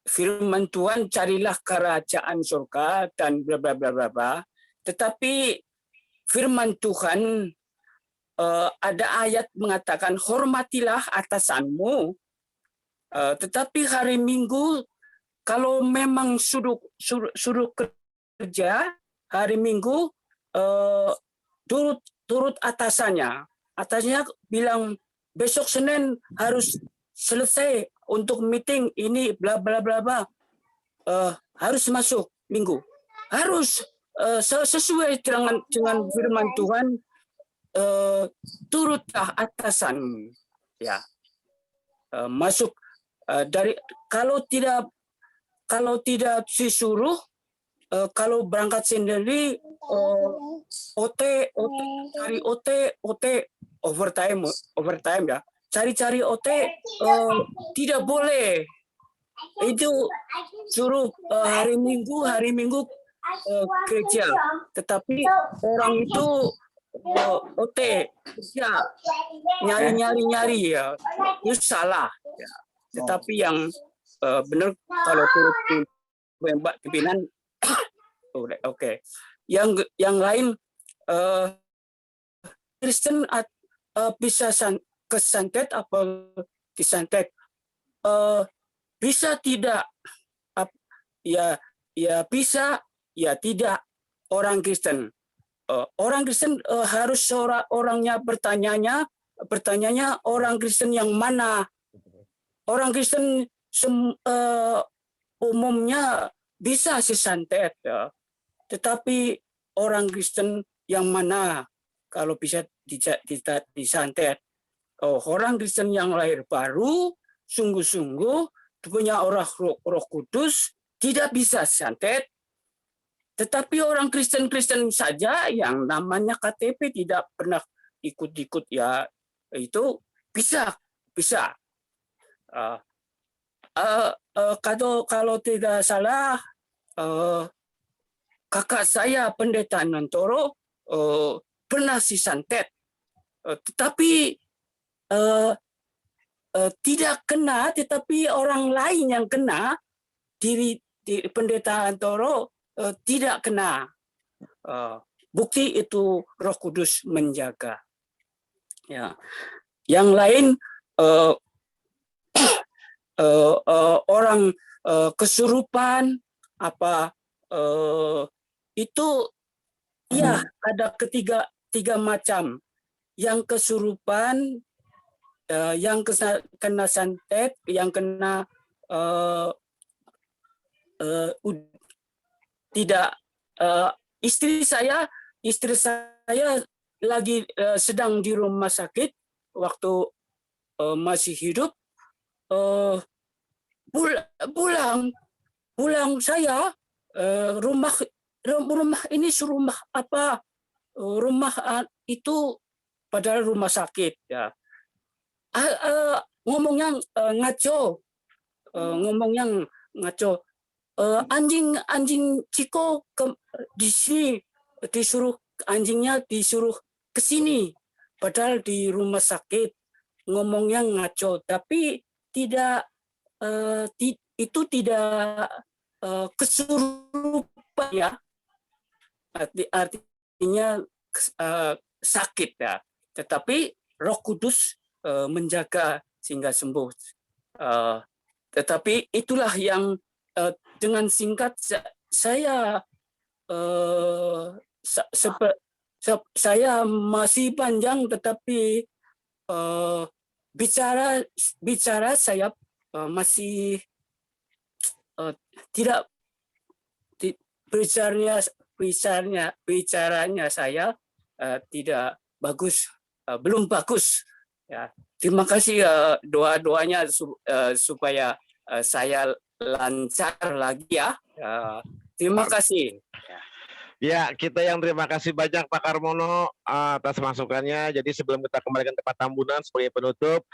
Speaker 13: Firman Tuhan, carilah kerajaan surga dan bla bla bla bla bla. Tetapi firman Tuhan ada ayat mengatakan hormatilah atasanmu. Tetapi hari Minggu kalau memang suruh kerja hari Minggu turut atasannya. Atasnya bilang besok Senin harus selesai untuk meeting ini bla bla bla bla. Harus masuk Minggu. Harus sesuai dengan firman Tuhan. Turutlah atasan ya, masuk dari kalau tidak disuruh, kalau berangkat sendiri cari OT overtime ya, cari OT tidak boleh itu suruh hari Minggu kerja, tetapi orang itu OT kerja nyari ya, itu salah. Ya. Tetapi yang benar kalau turut pimpinan, oke. Yang lain Kristen bisa kesantet apa disantet, bisa tidak, ya bisa, ya tidak. Orang Kristen harus orangnya bertanyanya orang Kristen yang mana. Orang Kristen umumnya bisa disantet, ya. Tetapi orang Kristen yang mana kalau bisa disantet? Orang Kristen yang lahir baru, sungguh-sungguh punya Roh Kudus, tidak bisa santet. Tetapi orang Kristen saja yang namanya KTP tidak pernah ikut-ikut, ya itu bisa. Kalau tidak salah, kakak saya Pendeta Nantoro pernah disantet, tetapi tidak kena, tetapi orang lain yang kena, di Pendeta Nantoro tidak kena. Bukti itu Roh Kudus menjaga. Ya. Yang lain orang kesurupan apa itu, ya ada tiga macam. Yang kesurupan, yang kena santet, yang kena tidak. Istri saya lagi sedang di rumah sakit waktu masih hidup. Pulang saya, rumah ini rumah apa? Rumah itu padahal rumah sakit, ya. Ngomongnya ngaco. Anjing Ciko di sini, anjingnya disuruh ke sini, padahal di rumah sakit. Ngomongnya ngaco, tapi tidak itu tidak kesurupan, ya. Artinya sakit, ya. Tetapi Roh Kudus menjaga sehingga sembuh. Tetapi itulah yang dengan singkat saya masih panjang, tetapi bicara saya masih tidak bicaranya saya tidak bagus, belum bagus, ya. Terima kasih doa-doanya supaya saya lancar lagi, ya. Terima kasih.
Speaker 2: Ya, kita yang terima kasih banyak Pak Karmono atas masukannya. Jadi sebelum kita kembalikan ke Pak Tambunan sebagai penutup,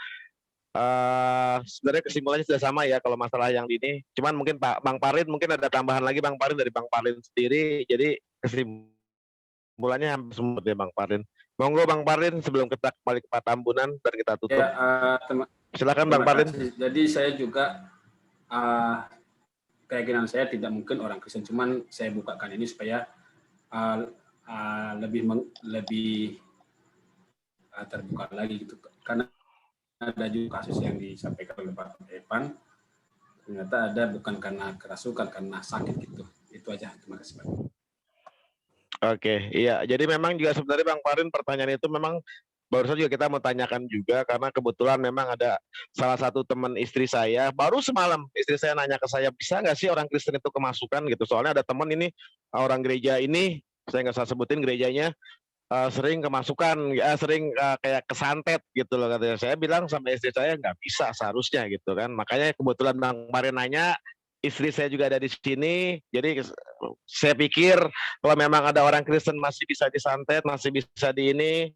Speaker 2: sebenarnya kesimpulannya sudah sama ya kalau masalah yang ini. Cuman mungkin Bang Parin mungkin ada tambahan lagi Bang Parin dari Bang Parin sendiri. Jadi kesimpulannya hampir semua dari Bang Parin. Monggo Bang Parin sebelum kita kembali ke Pak Tambunan dan kita tutup. Ya, silakan Bang Parin.
Speaker 6: Jadi saya juga keyakinan saya tidak mungkin orang Kristen, cuman saya bukakan ini supaya lebih terbuka lagi gitu, karena ada juga kasus yang disampaikan oleh Pak Evan, ternyata ada bukan karena kerasukan, karena sakit gitu. Itu aja, terima kasih Pak.
Speaker 2: Oke, iya. Jadi memang juga sebenarnya Bang Parin pertanyaan itu memang barusan juga kita mau tanyakan juga, karena kebetulan memang ada salah satu teman istri saya, baru semalam istri saya nanya ke saya, bisa nggak sih orang Kristen itu kemasukan gitu, soalnya ada teman ini, orang gereja ini, saya nggak usah sebutin gerejanya, sering kemasukan, sering kayak kesantet gitu loh katanya. Saya bilang sama istri saya nggak bisa seharusnya gitu kan, makanya kebetulan Bang Parin nanya, istri saya juga ada di sini, jadi saya pikir kalau memang ada orang Kristen masih bisa disantet, masih bisa di ini,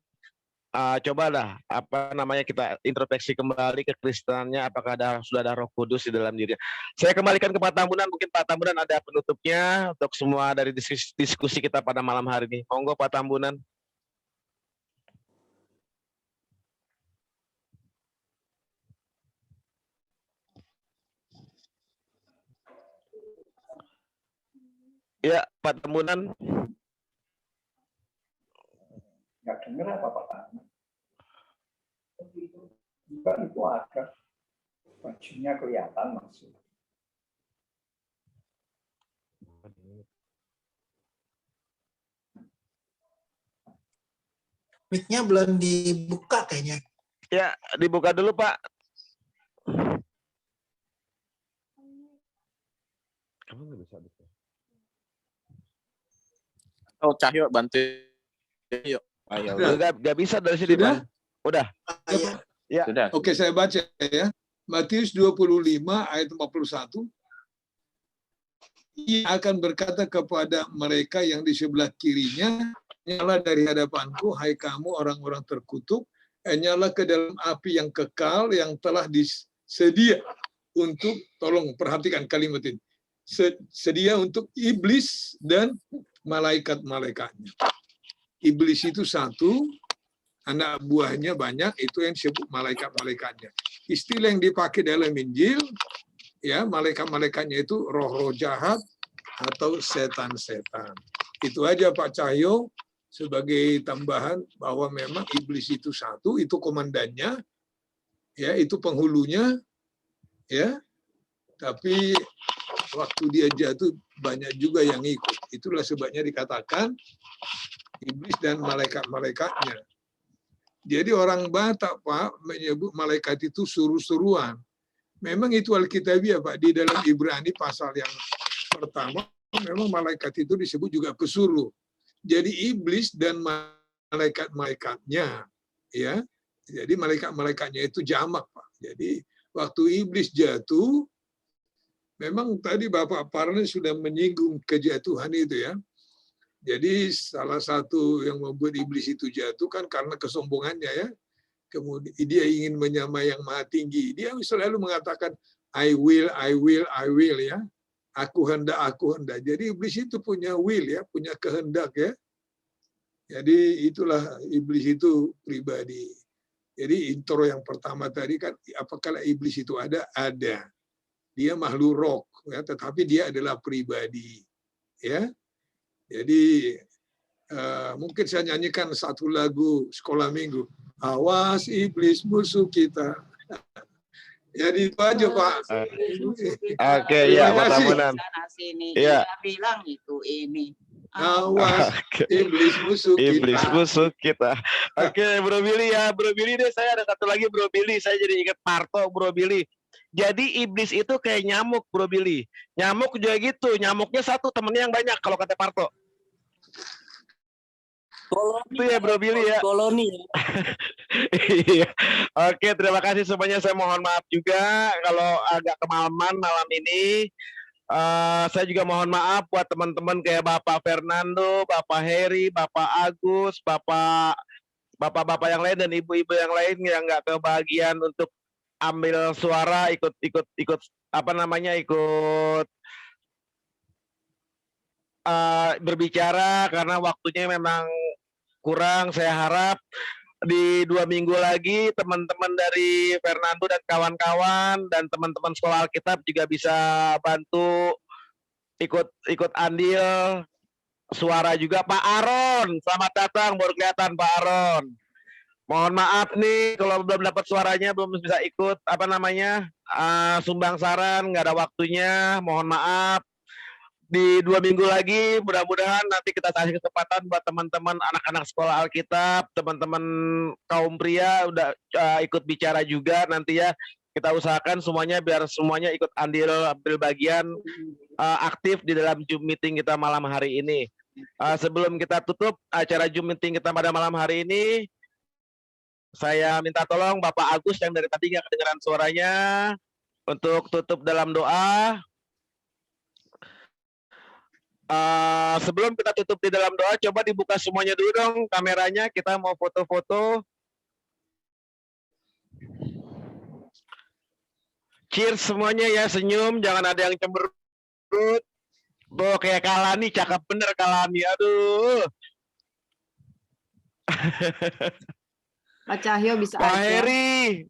Speaker 2: cobalah apa namanya kita introspeksi kembali ke Kristenannya, apakah sudah ada Roh Kudus di dalam diri. Saya kembalikan ke Pak Tambunan, mungkin Pak Tambunan ada penutupnya untuk semua dari diskusi kita pada malam hari ini. Monggo Pak Tambunan. Ya, Pak Tambunan.
Speaker 12: Nggak dengar apa-apa Pak. Enggak, itu ada. Bajunya kelihatan maksudnya.
Speaker 3: Mic-nya belum dibuka kayaknya.
Speaker 2: Ya, dibuka dulu Pak. Kamu nggak bisa buka.
Speaker 7: Oh, Cahyo bantu yuk. Ayo.
Speaker 2: Nggak bisa dari sini, Pak. Udah.
Speaker 3: Ya.
Speaker 2: Sudah.
Speaker 4: Oke, saya baca ya. Matius 25 ayat 41. Ia akan berkata kepada mereka yang di sebelah kirinya, nyala dari hadapanku, hai kamu orang-orang terkutuk, nyala ke dalam api yang kekal yang telah disedia untuk, tolong perhatikan kalimat ini, sedia untuk iblis dan malaikat-malaikatnya. Iblis itu satu, anak buahnya banyak, itu yang disebut malaikat-malaikatnya. Istilah yang dipakai dalam Injil, ya malaikat-malaikatnya itu roh-roh jahat atau setan-setan. Itu aja Pak Cahyo sebagai tambahan bahwa memang iblis itu satu, itu komandannya, ya itu penghulunya, ya. Tapi waktu dia jatuh banyak juga yang ikut. Itulah sebabnya dikatakan iblis dan malaikat-malaikatnya. Jadi orang Batak Pak menyebut malaikat itu suruh-suruhan. Memang itu Alkitabiah Pak, di dalam Ibrani pasal yang pertama memang malaikat itu disebut juga pesuruh. Jadi iblis dan malaikat-malaikatnya, ya. Jadi malaikat-malaikatnya itu jamak Pak. Jadi waktu iblis jatuh, memang tadi Bapak Parlen sudah menyinggung kejatuhan itu ya. Jadi salah satu yang membuat iblis itu jatuh kan karena kesombongannya ya. Kemudian dia ingin menyamai yang maha tinggi. Dia selalu mengatakan I will ya. Aku hendak. Jadi iblis itu punya will ya, punya kehendak ya. Jadi itulah iblis itu pribadi. Jadi intro yang pertama tadi kan apakah iblis itu ada? Ada. Dia makhluk roh ya, tetapi dia adalah pribadi. Ya. Jadi mungkin saya nyanyikan satu lagu sekolah minggu. Awas iblis musuh kita. Jadi itu aja Pak.
Speaker 2: Oke, ya Pak Tambunan.
Speaker 10: Iya. Bilang itu ini.
Speaker 4: Awas iblis musuh kita.
Speaker 2: Iblis musuh kita. Oke, Bro Billy ya. Bro Billy deh, saya ada satu lagi Bro Billy. Saya jadi ingat Parto Bro Billy. Jadi iblis itu kayak nyamuk Bro Billy. Nyamuk juga gitu. Nyamuknya satu, temennya yang banyak kalau kata Parto.
Speaker 8: Koloni,
Speaker 2: itu ya Bro Billy ya.
Speaker 8: Koloni.
Speaker 2: Iya. Oke, terima kasih semuanya. Saya mohon maaf juga kalau agak kemalaman malam ini. Saya juga mohon maaf buat teman-teman kayak Bapak Fernando, Bapak Heri, Bapak Agus, bapak-bapak yang lain dan ibu-ibu yang lain yang nggak kebagian untuk ambil suara, ikut apa namanya, ikut berbicara karena waktunya memang kurang. Saya harap di 2 minggu lagi teman-teman dari Fernando dan kawan-kawan dan teman-teman sekolah Alkitab juga bisa bantu ikut andil suara juga. Pak Aron, selamat datang, baru kelihatan Pak Aron. Mohon maaf nih kalau belum dapat suaranya, belum bisa ikut apa namanya sumbang saran, nggak ada waktunya, mohon maaf. Di 2 minggu lagi mudah-mudahan nanti kita kasih kesempatan buat teman-teman anak-anak sekolah Alkitab, teman-teman kaum pria udah ikut bicara juga nanti ya. Kita usahakan semuanya biar semuanya ikut andil, ambil bagian aktif di dalam Zoom meeting kita malam hari ini. Sebelum kita tutup acara Zoom meeting kita pada malam hari ini, saya minta tolong Bapak Agus yang dari tadi nggak kedengeran suaranya untuk tutup dalam doa. Sebelum kita tutup di dalam doa, coba dibuka semuanya dulu dong kameranya. Kita mau foto-foto Cheers semuanya ya, senyum, jangan ada yang cemberut. Tuh kayak Kalani, cakep bener Kalani. Aduh.
Speaker 14: Pak Cahyo bisa
Speaker 2: Pak
Speaker 14: aja.
Speaker 2: Heri.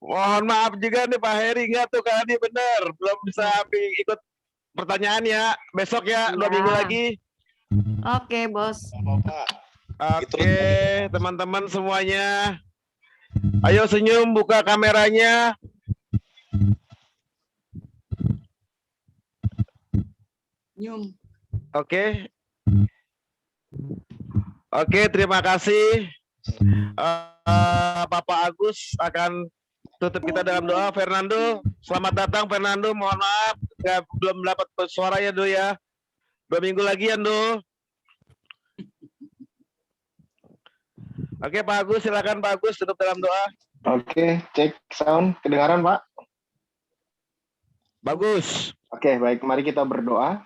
Speaker 2: Mohon maaf juga nih Pak Heri, enggak tuh Kalani bener. Belum bisa ikut pertanyaan ya. Besok ya, 2 minggu lagi.
Speaker 14: Oke, Bos.
Speaker 2: Oke, teman-teman semuanya. Ayo senyum, buka kameranya.
Speaker 14: Nyum.
Speaker 2: Oke. Oke, terima kasih. Bapak Agus akan tutup kita dalam doa. Fernando, selamat datang Fernando. Mohon maaf, belum dapat suara ya Do ya. 2 minggu lagi ya Do. Oke Pak Agus, silakan Pak Agus tutup dalam doa.
Speaker 15: Oke, cek sound. Kedengaran Pak?
Speaker 2: Bagus.
Speaker 15: Oke, baik. Mari kita berdoa.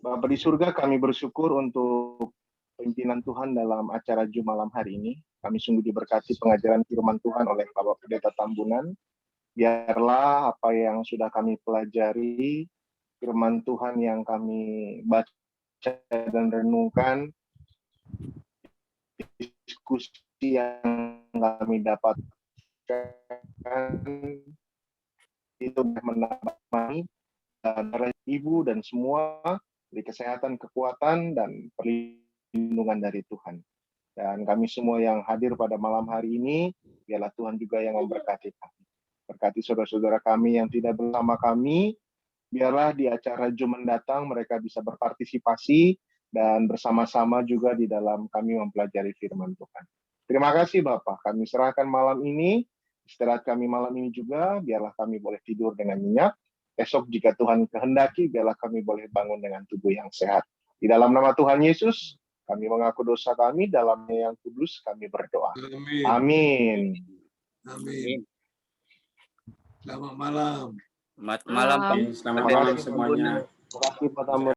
Speaker 15: Bapa di surga, kami bersyukur untuk pimpinan Tuhan dalam acara Jumalam hari ini. Kami sungguh diberkati pengajaran firman Tuhan oleh Bapak Pendeta Tambunan. Biarlah apa yang sudah kami pelajari, firman Tuhan yang kami baca dan renungkan, diskusi yang kami dapatkan, itu menambah dari Ibu dan semua, dari kesehatan, kekuatan, dan perlindungan dari Tuhan. Dan kami semua yang hadir pada malam hari ini, biarlah Tuhan juga yang memberkati kami. Berkati saudara-saudara kami yang tidak bersama kami, biarlah di acara Jum mendatang mereka bisa berpartisipasi dan bersama-sama juga di dalam kami mempelajari firman Tuhan. Terima kasih Bapak, kami serahkan malam ini, istirahat kami malam ini juga, biarlah kami boleh tidur dengan nyenyak. Esok jika Tuhan kehendaki, biarlah kami boleh bangun dengan tubuh yang sehat. Di dalam nama Tuhan Yesus, kami mengaku dosa kami, dalamnya yang kudus kami berdoa. Amin.
Speaker 4: Amin. Selamat malam.
Speaker 13: Selamat malam.
Speaker 6: Selamat malam semuanya.
Speaker 15: Terima kasih Pak Tambunan.